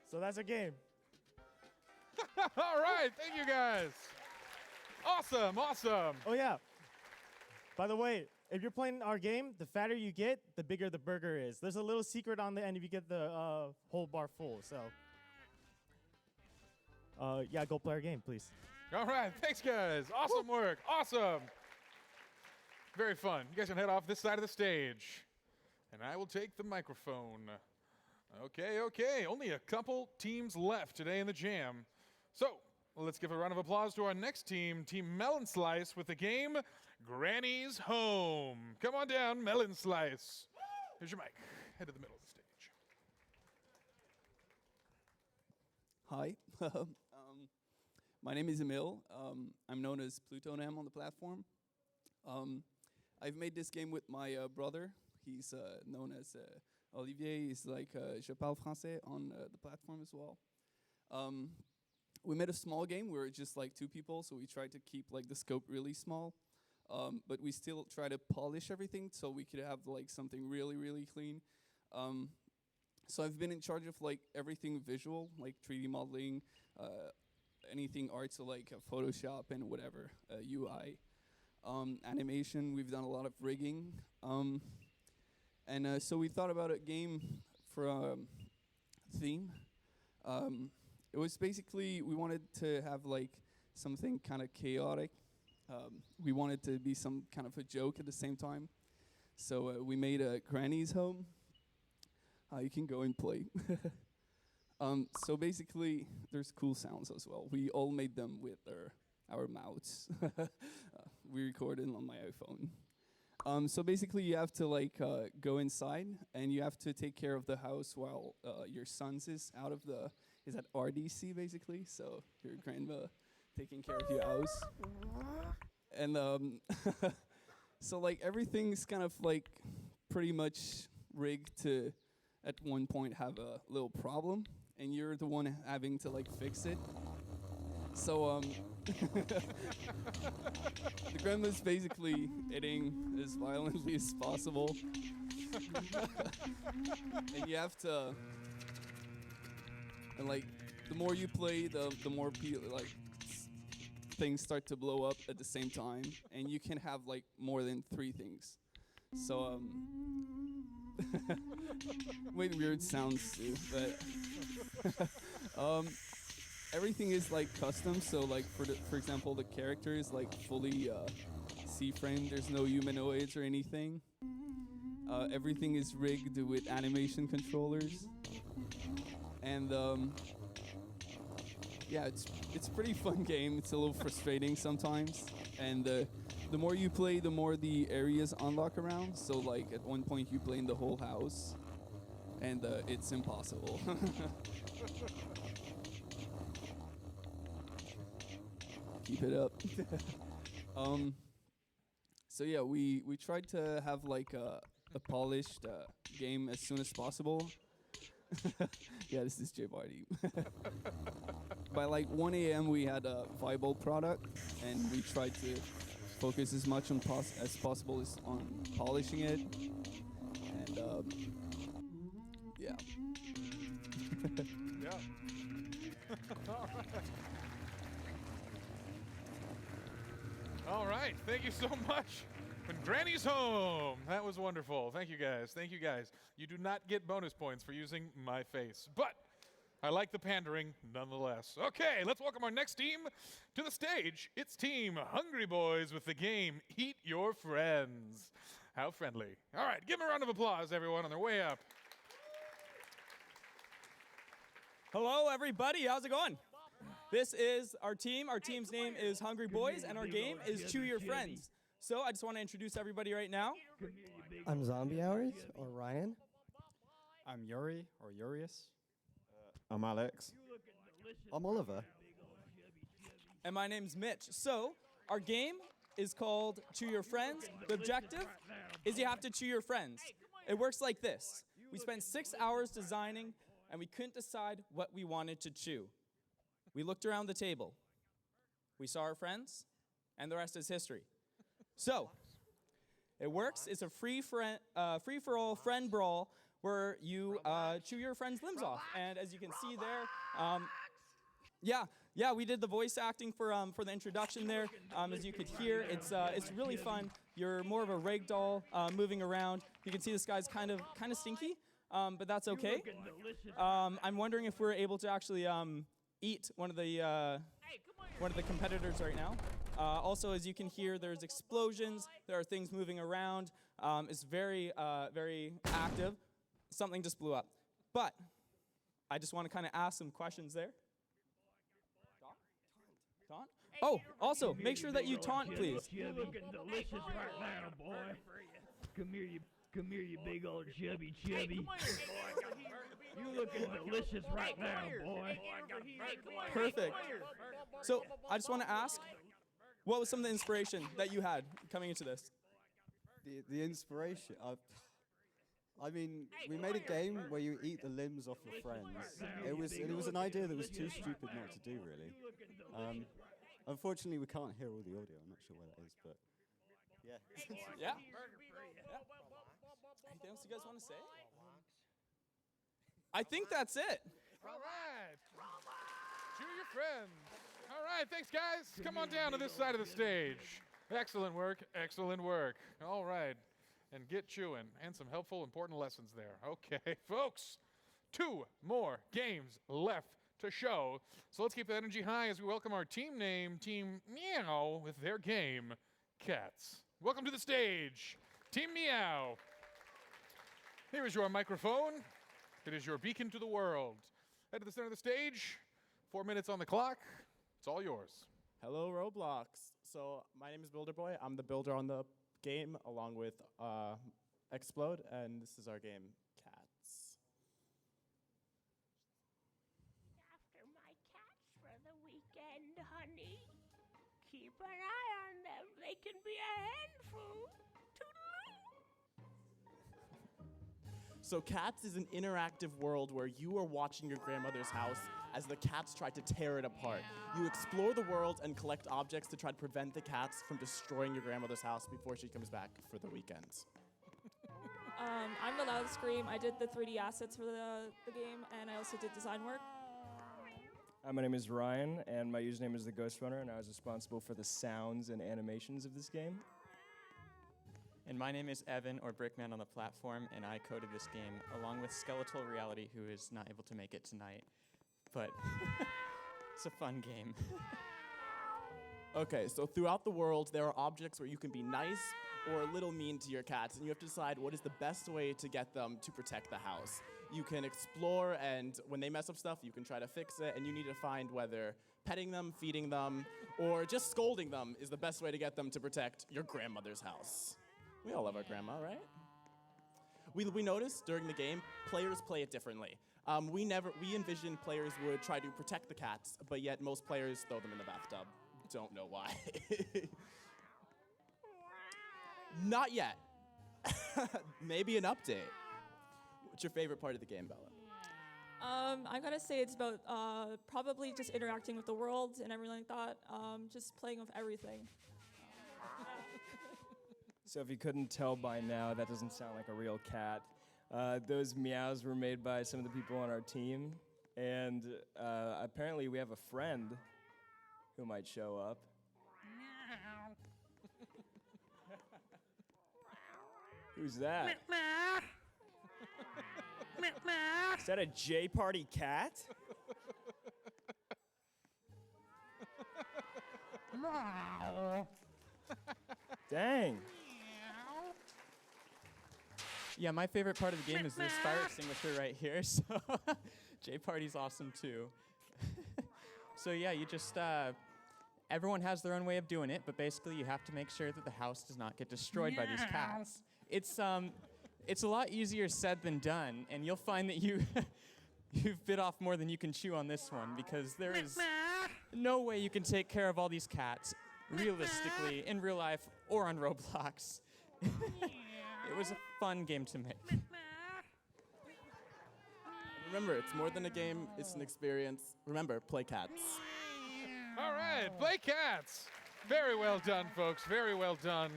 S13: So that's a game.
S1: All right, thank you guys. Awesome, awesome.
S13: Oh yeah. By the way, if you're playing our game, the fatter you get, the bigger the burger is. There's a little secret on the end if you get the whole bar full. So, yeah, go play our game, please.
S1: All right, thanks guys. Awesome work, awesome. Very fun. You guys can head off this side of the stage, and I will take the microphone. Okay. Only a couple teams left today in the jam. So let's give a round of applause to our next team, Team Melon Slice, with the game Granny's Home. Come on down, Melon Slice. Here's your mic. Head to the middle of the stage.
S14: Hi. My name is Emil. I'm known as Plutonam on the platform. I've made this game with my brother. He's known as Olivier. He's like Je parle français on the platform as well. We made a small game. We were just like 2 people, so we tried to keep like the scope really small. But we still try to polish everything so we could have like something really, really clean. So I've been in charge of like everything visual, like 3D modeling, anything art, so like Photoshop and whatever, UI. Animation, we've done a lot of rigging. And so we thought about a game for a theme. It was basically, we wanted to have like something kind of chaotic. We wanted to be some kind of a joke at the same time. So we made a Granny's Home. You can go and play. So basically, there's cool sounds as well. We all made them with our mouths. We recorded on my iPhone. So basically, you have to like go inside, and you have to take care of the house while your son's is at RDC basically. So your grandma taking care of your house, and so like everything's kind of like pretty much rigged to at one point have a little problem, and you're the one having to like fix it. So the grandma's basically eating as violently as possible. And you have to, and like the more you play, the more things start to blow up at the same time, and you can have like more than 3 things. So made weird sounds too, but everything is like custom. So like for example, the character is like fully C-frame. There's no humanoids or anything. Everything is rigged with animation controllers, and yeah, it's a pretty fun game. It's a little frustrating sometimes, and the more you play, the more the areas unlock around. So like at one point you play in the whole house, and it's impossible. Keep it up. So yeah, we tried to have like a polished game as soon as possible. Yeah, this is J Party. By like 1 a.m. we had a viable product, and we tried to focus as much as possible on polishing it, and yeah.
S1: Yeah. All right. Thank you so much. When Granny's Home. That was wonderful. Thank you guys. Thank you guys. You do not get bonus points for using my face, but I like the pandering nonetheless. Okay, let's welcome our next team to the stage. It's Team Hungry Boys with the game Eat Your Friends. How friendly. All right, give them a round of applause, everyone, on their way up.
S15: Hello, everybody. How's it going? This is our team. Our team's name is Hungry Boys, and our game is Chew Your Friends. So I just want to introduce everybody right now.
S16: I'm Zombie Hours, or Ryan.
S17: I'm Yuri, or Urius.
S18: I'm Alex.
S16: I'm Oliver.
S15: And my name's Mitch. So our game is called Chew Your Friends. The objective is you have to chew your friends. it works like this. We spent 6 hours designing, and we couldn't decide what we wanted to chew. We looked around the table. We saw our friends, and the rest is history. So, it works. It's a free-for-all friend brawl where you chew your friend's limbs off. And as you can see there, yeah, we did the voice acting for the introduction there. As you could hear, it's really fun. You're more of a ragdoll moving around. You can see this guy's kind of stinky, but that's okay. I'm wondering if we're able to actually eat one of the competitors right now. Also, as you can hear, there's explosions. There are things moving around. It's very active. Something just blew up. But I just want to kind of ask some questions there. Taunt? Oh, also, make sure that you taunt, please.
S19: You're looking delicious right now, boy. Come here, you big old chubby. You looking delicious right now, boy.
S15: Perfect. So, I just want to ask, what was some of the inspiration that you had coming into this?
S3: The inspiration. I mean, we made a game where you eat the limbs off your friends. It was an idea that was too stupid not to do, really. Unfortunately, we can't hear all the audio. I'm not sure where that is, but yeah.
S15: Yeah. Anything else you guys want to say? I think that's it.
S1: All right. Chew your friends. All right, thanks, guys. Come on down to this side of the stage. Excellent work, excellent work. All right, and get chewing, and some helpful, important lessons there. Okay, folks, 2 more games left to show. So let's keep the energy high as we welcome our team name, Team Meow, with their game, Cats. Welcome to the stage, Team Meow. Here is your microphone. It is your beacon to the world. Head to the center of the stage. 4 minutes on the clock. It's all yours.
S20: Hello, Roblox. So my name is Builder Boy. I'm the builder on the game, along with Explode, and this is our game, Cats.
S21: After my cats for the weekend, honey. Keep an eye on them. They can be a handful.
S20: So Cats is an interactive world where you are watching your grandmother's house as the cats try to tear it apart. You explore the world and collect objects to try to prevent the cats from destroying your grandmother's house before she comes back for the weekend.
S22: I'm the Loud Scream. I did the 3D assets for the game, and I also did design work.
S23: My name is Ryan, and my username is the Ghost Runner, and I was responsible for the sounds and animations of this game.
S24: And my name is Evan, or Brickman on the platform, and I coded this game, along with Skeletal Reality, who is not able to make it tonight. But it's a fun game.
S20: Okay, so throughout the world, there are objects where you can be nice or a little mean to your cats, and you have to decide what is the best way to get them to protect the house. You can explore, and when they mess up stuff, you can try to fix it, and you need to find whether petting them, feeding them, or just scolding them is the best way to get them to protect your grandmother's house. We all love our grandma, right? We noticed during the game, players play it differently. We envisioned players would try to protect the cats, but yet most players throw them in the bathtub. Don't know why. Not yet. Maybe an update. What's your favorite part of the game, Bella?
S22: I gotta say it's about probably just interacting with the world and everything like that. Just playing with everything.
S23: So if you couldn't tell by now, that doesn't sound like a real cat. Those meows were made by some of the people on our team. And apparently we have a friend who might show up. Who's that? Is that a J Party cat? Dang.
S24: Yeah, my favorite part of the game is this fire extinguisher right here, so J Party's awesome too. So yeah, you just, everyone has their own way of doing it, but basically you have to make sure that the house does not get destroyed by these cats. It's a lot easier said than done, and you'll find that you've bit off more than you can chew on this one, because there is no way you can take care of all these cats realistically in real life or on Roblox. It was a fun game to make.
S20: Remember, it's more than a game, it's an experience. Remember, play cats.
S1: All right, play cats. Very well done, folks. Very well done.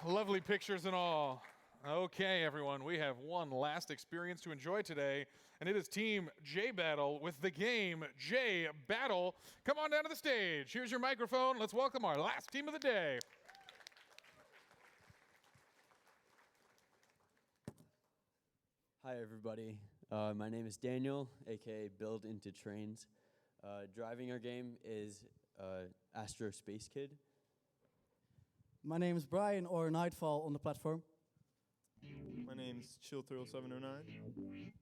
S1: Lovely pictures and all. Okay, everyone, we have one last experience to enjoy today, and it is Team J Battle with the game J Battle. Come on down to the stage. Here's your microphone. Let's welcome our last team of the day.
S2: Hi, everybody. My name is Daniel, aka Build Into Trains. Driving our game is Astro Space Kid.
S4: My name is Brian, or Nightfall on the platform.
S5: My name's Chill Thrill 709.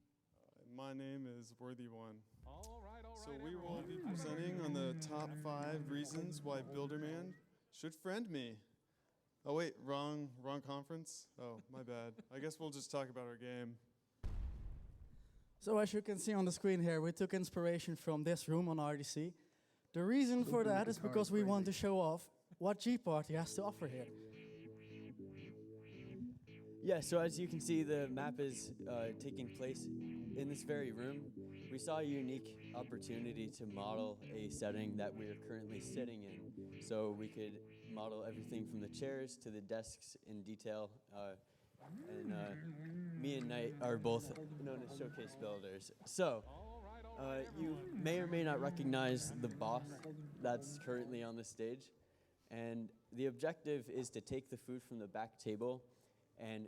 S5: My name is Worthy One.
S1: All right,
S5: so we will be presenting on the top 5 reasons why Builderman should friend me. Oh wait, wrong conference. Oh, my bad. I guess we'll just talk about our game.
S4: So as you can see on the screen here, we took inspiration from this room on RDC. The reason for that is because we want to show off what G-Party has to offer here.
S2: Yeah, so as you can see, the map is taking place in this very room. We saw a unique opportunity to model a setting that we are currently sitting in. So we could model everything from the chairs to the desks in detail. And me and Knight are both known as showcase builders. So you may or may not recognize the boss that's currently on the stage. And the objective is to take the food from the back table and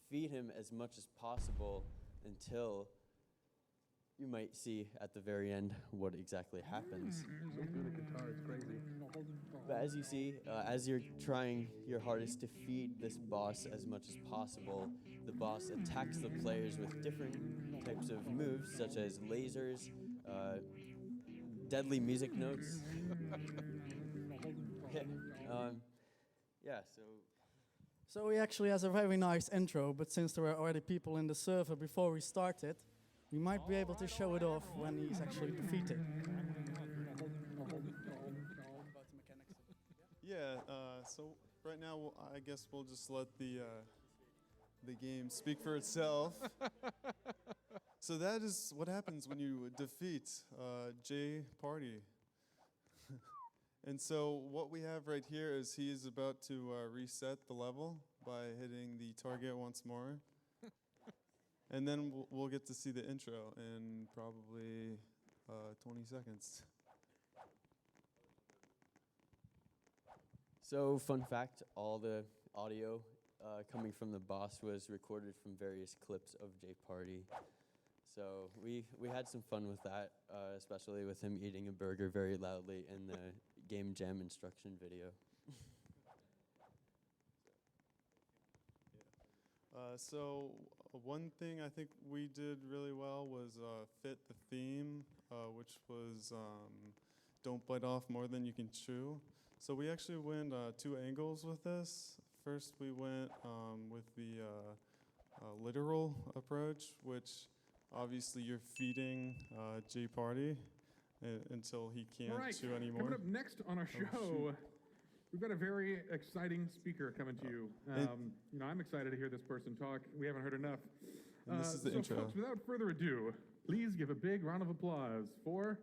S2: feed him as much as possible until you might see at the very end what exactly happens.
S19: So good at guitar, it's crazy.
S2: But as you see, as you're trying your hardest to feed this boss as much as possible, the boss attacks the players with different types of moves, such as lasers, deadly music notes. Yeah, so...
S4: So he actually has a very nice intro, but since there were already people in the server before we started, we might be able to show it off when he's actually defeated.
S5: Yeah, so right now I guess we'll just let the game speak for itself. So that is what happens when you defeat J Party. And so what we have right here is he is about to reset the level by hitting the target once more. And then we'll get to see the intro in probably 20 seconds.
S2: So, fun fact, all the audio coming from the boss was recorded from various clips of J Party. So we had some fun with that, especially with him eating a burger very loudly in the game jam instruction video.
S5: So one thing I think we did really well was fit the theme, which was don't bite off more than you can chew. So we actually went 2 angles with this. First we went with the literal approach, which obviously you're feeding J Party until he can't chew anymore.
S1: Coming up next on our show, we've got a very exciting speaker coming to you. I'm excited to hear this person talk. We haven't heard enough.
S5: And this is the intro.
S1: Folks, without further ado, please give a big round of applause for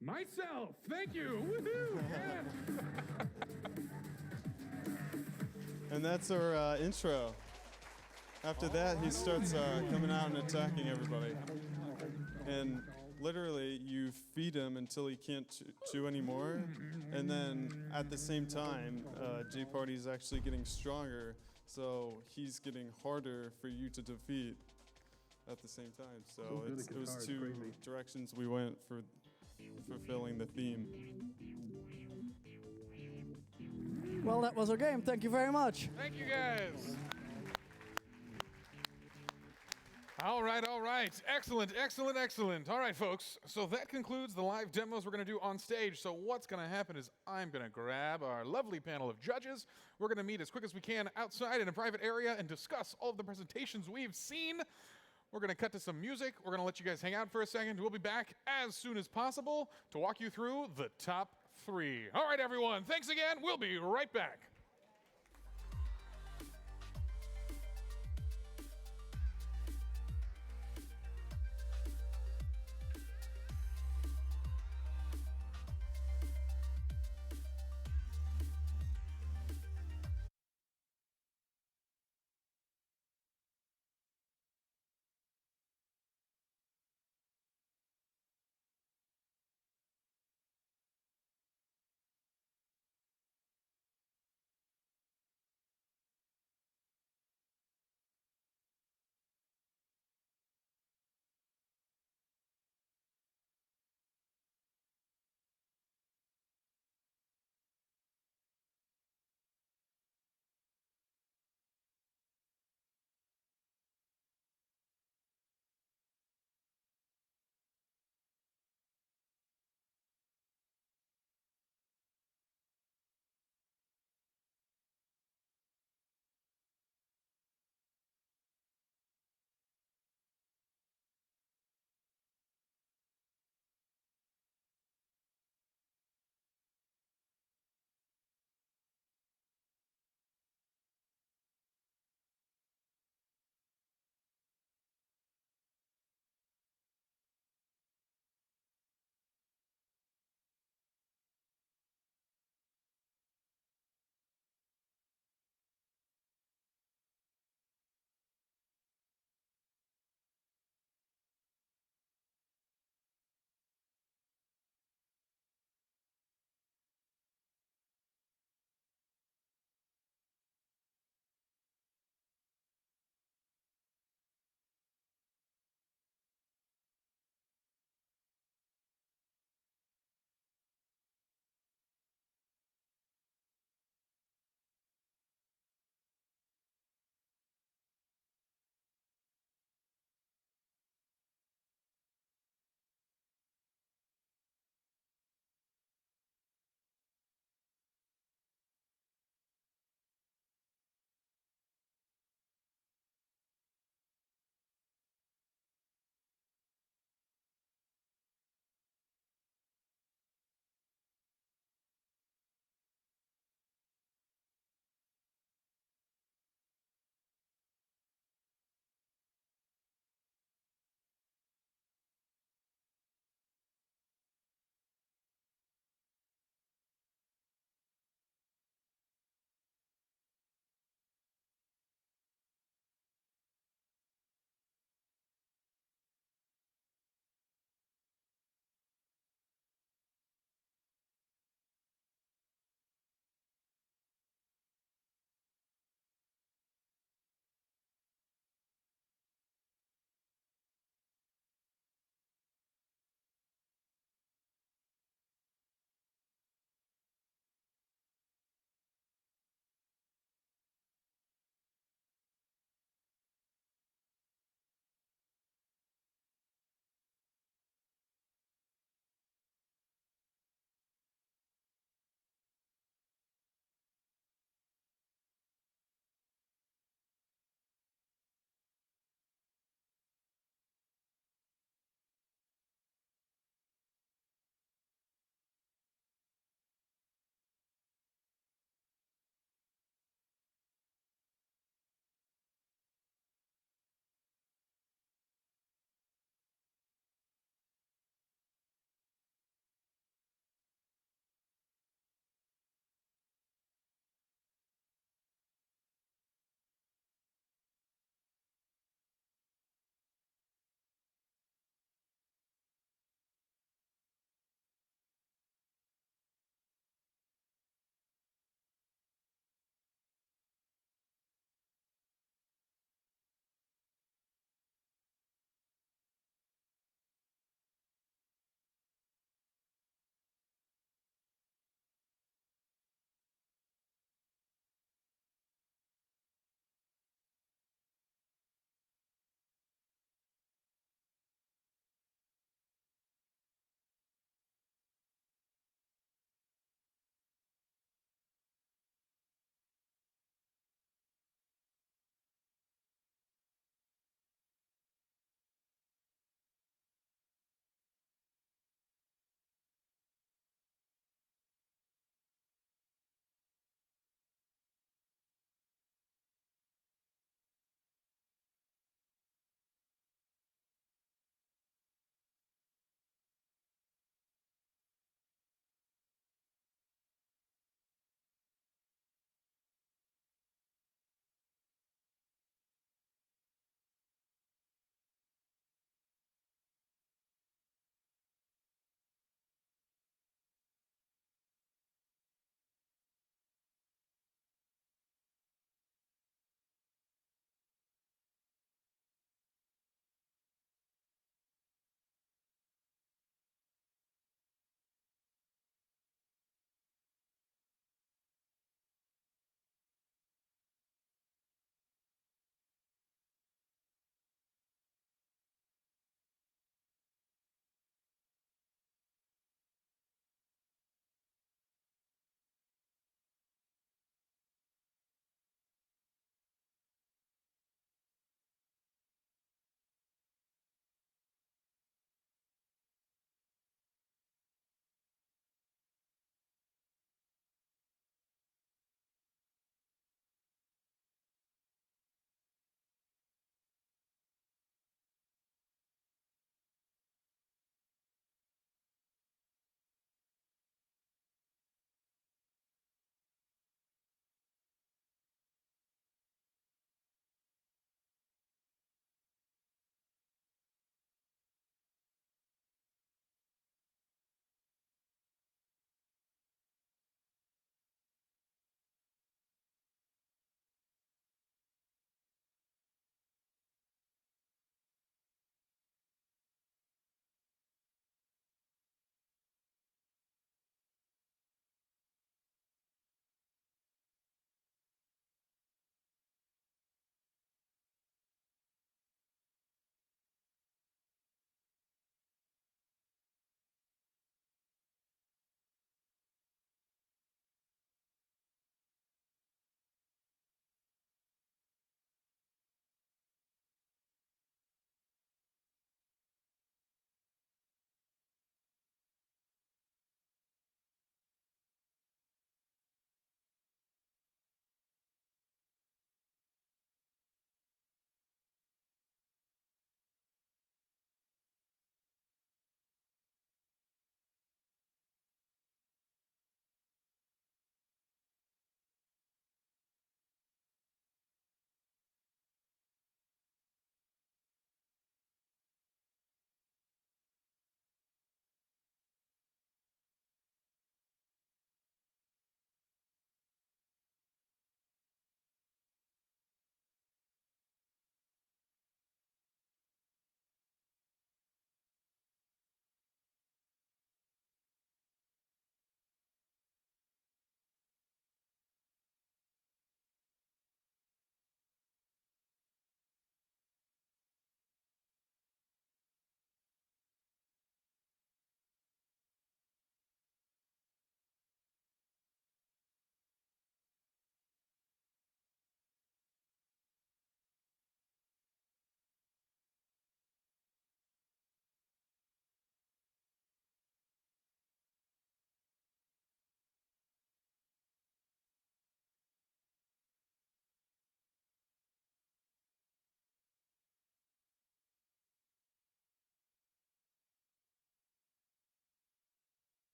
S1: myself. Thank you. Woohoo! Yeah.
S5: And that's our intro. After that, he starts coming out and attacking everybody. And literally, you feed him until he can't chew anymore. And then at the same time, J Party is actually getting stronger. So he's getting harder for you to defeat at the same time. So it was 2 directions we went for fulfilling the theme.
S4: Well, that was our game. Thank you very much.
S1: Thank you, guys. All right. Excellent. All right, folks. So that concludes the live demos we're going to do on stage. So what's going to happen is I'm going to grab our lovely panel of judges. We're going to meet as quick as we can outside in a private area and discuss all of the presentations we've seen. We're going to cut to some music. We're going to let you guys hang out for a second. We'll be back as soon as possible to walk you through the top 3. All right, everyone. Thanks again. We'll be right back.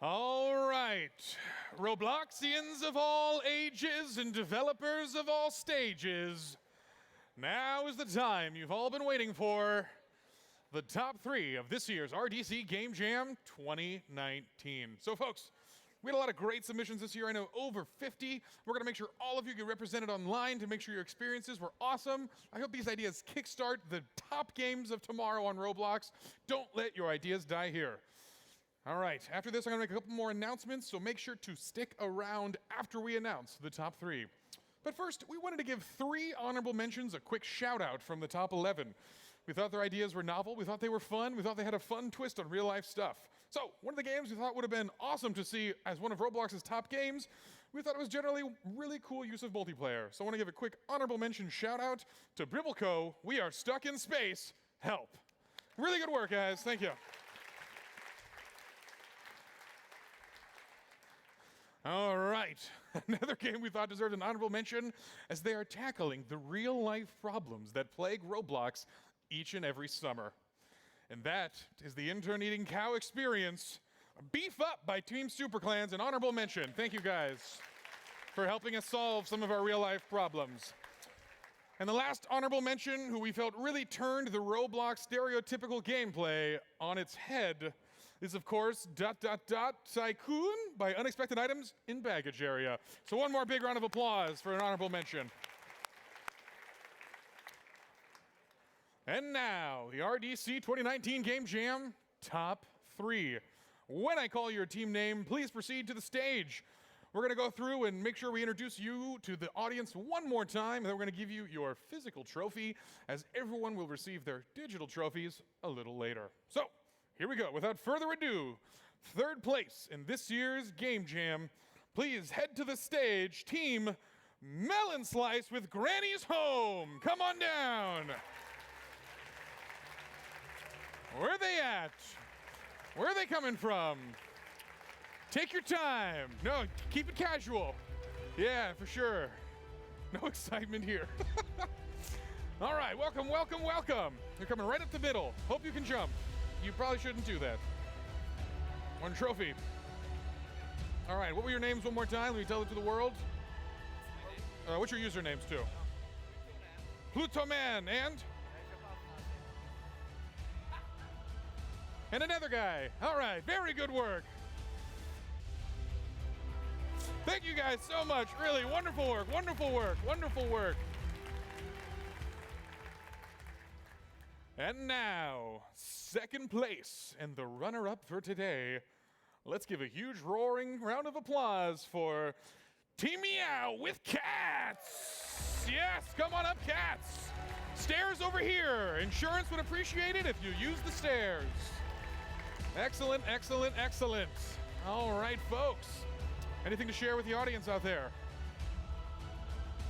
S1: All right, Robloxians of all ages and developers of all stages, now is the time you've all been waiting for. The top 3 of this year's RDC Game Jam 2019. So folks, we had a lot of great submissions this year. I know over 50. We're gonna make sure all of you get represented online to make sure your experiences were awesome. I hope these ideas kickstart the top games of tomorrow on Roblox. Don't let your ideas die here. All right, after this, I'm gonna make a couple more announcements, so make sure to stick around after we announce the top 3. But first, we wanted to give 3 honorable mentions a quick shout out from the top 11. We thought their ideas were novel, we thought they were fun, we thought they had a fun twist on real life stuff. So, one of the games we thought would have been awesome to see as one of Roblox's top games, we thought it was generally really cool use of multiplayer. So I want to give a quick honorable mention shout out to Bribbleco, We Are Stuck in Space, Help. Really good work, guys, thank you. All right, another game we thought deserved an honorable mention as they are tackling the real life problems that plague Roblox each and every summer. And that is the intern eating cow experience. Beef Up by Team Superclans, an honorable mention. Thank you guys for helping us solve some of our real life problems. And the last honorable mention, who we felt really turned the Roblox stereotypical gameplay on its head, is of course Dot Tycoon by Unexpected Items in Baggage Area. So one more big round of applause for an honorable mention. And now, the RDC 2019 Game Jam Top 3. When I call your team name, please proceed to the stage. We're gonna go through and make sure we introduce you to the audience one more time, and then we're gonna give you your physical trophy, as everyone will receive their digital trophies a little later. So, here we go. Without further ado, 3rd place in this year's Game Jam, please head to the stage, Team Melon Slice with Granny's Home. Come on down. Where are they at? Where are they coming from? Take your time. No, keep it casual. Yeah, for sure. No excitement here. All right, welcome, welcome, welcome. You're coming right up the middle. Hope you can jump. You probably shouldn't do that. 1 trophy. All right, what were your names one more time? Let me tell it to the world. What's your usernames too? Pluto Man and? And another guy. All right, very good work. Thank you guys so much. Really wonderful work, wonderful work, wonderful work. And now, 2nd place and the runner-up for today. Let's give a huge roaring round of applause for Team Meow with Cats. Yes, come on up, Cats. Stairs over here. Insurance would appreciate it if you use the stairs. Excellent, excellent, excellent. All right, folks. Anything to share with the audience out there?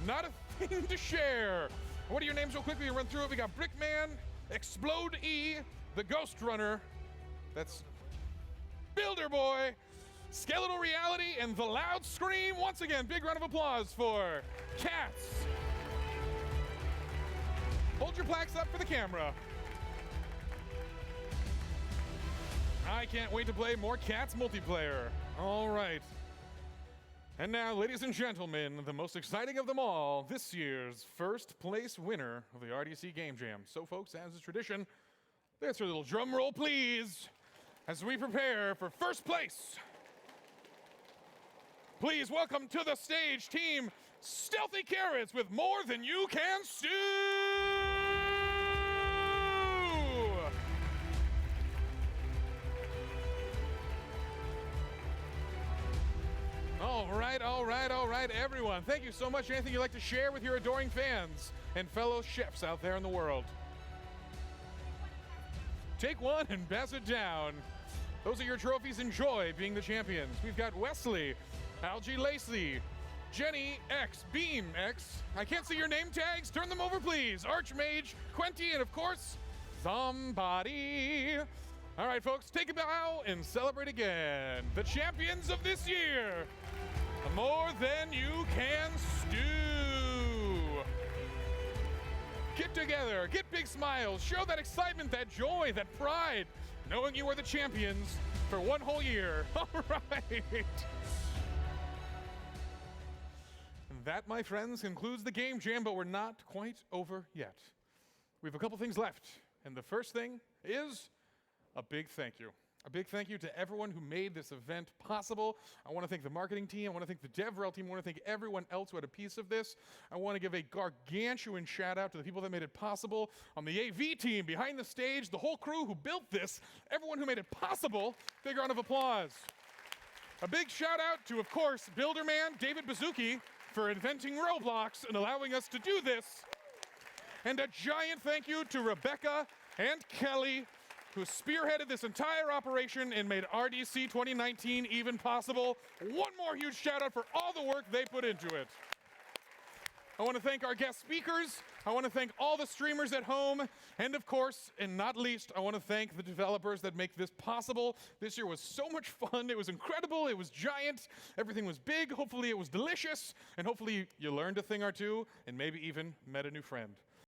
S1: Not a thing to share. What are your names real quickly? Run through it. We got Brickman, Explode E, the Ghost Runner. That's Builder Boy, Skeletal Reality, and the Loud Scream. Once again, big round of applause for Cats. Hold your plaques up for the camera. I can't wait to play more Cats multiplayer. All right. And now, ladies and gentlemen, the most exciting of them all, this year's 1st place winner of the RDC Game Jam. So folks, as is tradition, let's hear a little drum roll, please, as we prepare for 1st place. Please welcome to the stage, Team Stealthy Carrots with More Than You Can Stew! All right, everyone. Thank you so much. Anything you'd like to share with your adoring fans and fellow chefs out there in the world? Take one and pass it down. Those are your trophies. Enjoy being the champions. We've got Wesley, Algie Lacey, Jenny X, Beam X. I can't see your name tags. Turn them over, please. Archmage, Quenty, and of course, somebody. All right, folks, take a bow and celebrate again. The champions of this year. More Than You Can Stew. Get together, get big smiles, show that excitement, that joy, that pride, knowing you are the champions for 1 whole year. All right. And that, my friends, concludes the Game Jam, but we're not quite over yet. We have a couple things left. And the first thing is a big thank you. A big thank you to everyone who made this event possible. I want to thank the marketing team. I want to thank the DevRel team. I want to thank everyone else who had a piece of this. I want to give a gargantuan shout out to the people that made it possible. On the AV team, behind the stage, the whole crew who built this, everyone who made it possible, big round of applause. A big shout out to, of course, Builderman David Bazuki for inventing Roblox and allowing us to do this. And a giant thank you to Rebecca and Kelly, who spearheaded this entire operation and made RDC 2019 even possible. One more huge shout out for all the work they put into it. I want to thank our guest speakers. I want to thank all the streamers at home. And of course, and not least, I want to thank the developers that make this possible. This year was so much fun. It was incredible. It was giant. Everything was big. Hopefully it was delicious. And hopefully you learned a thing or two and maybe even met a new friend.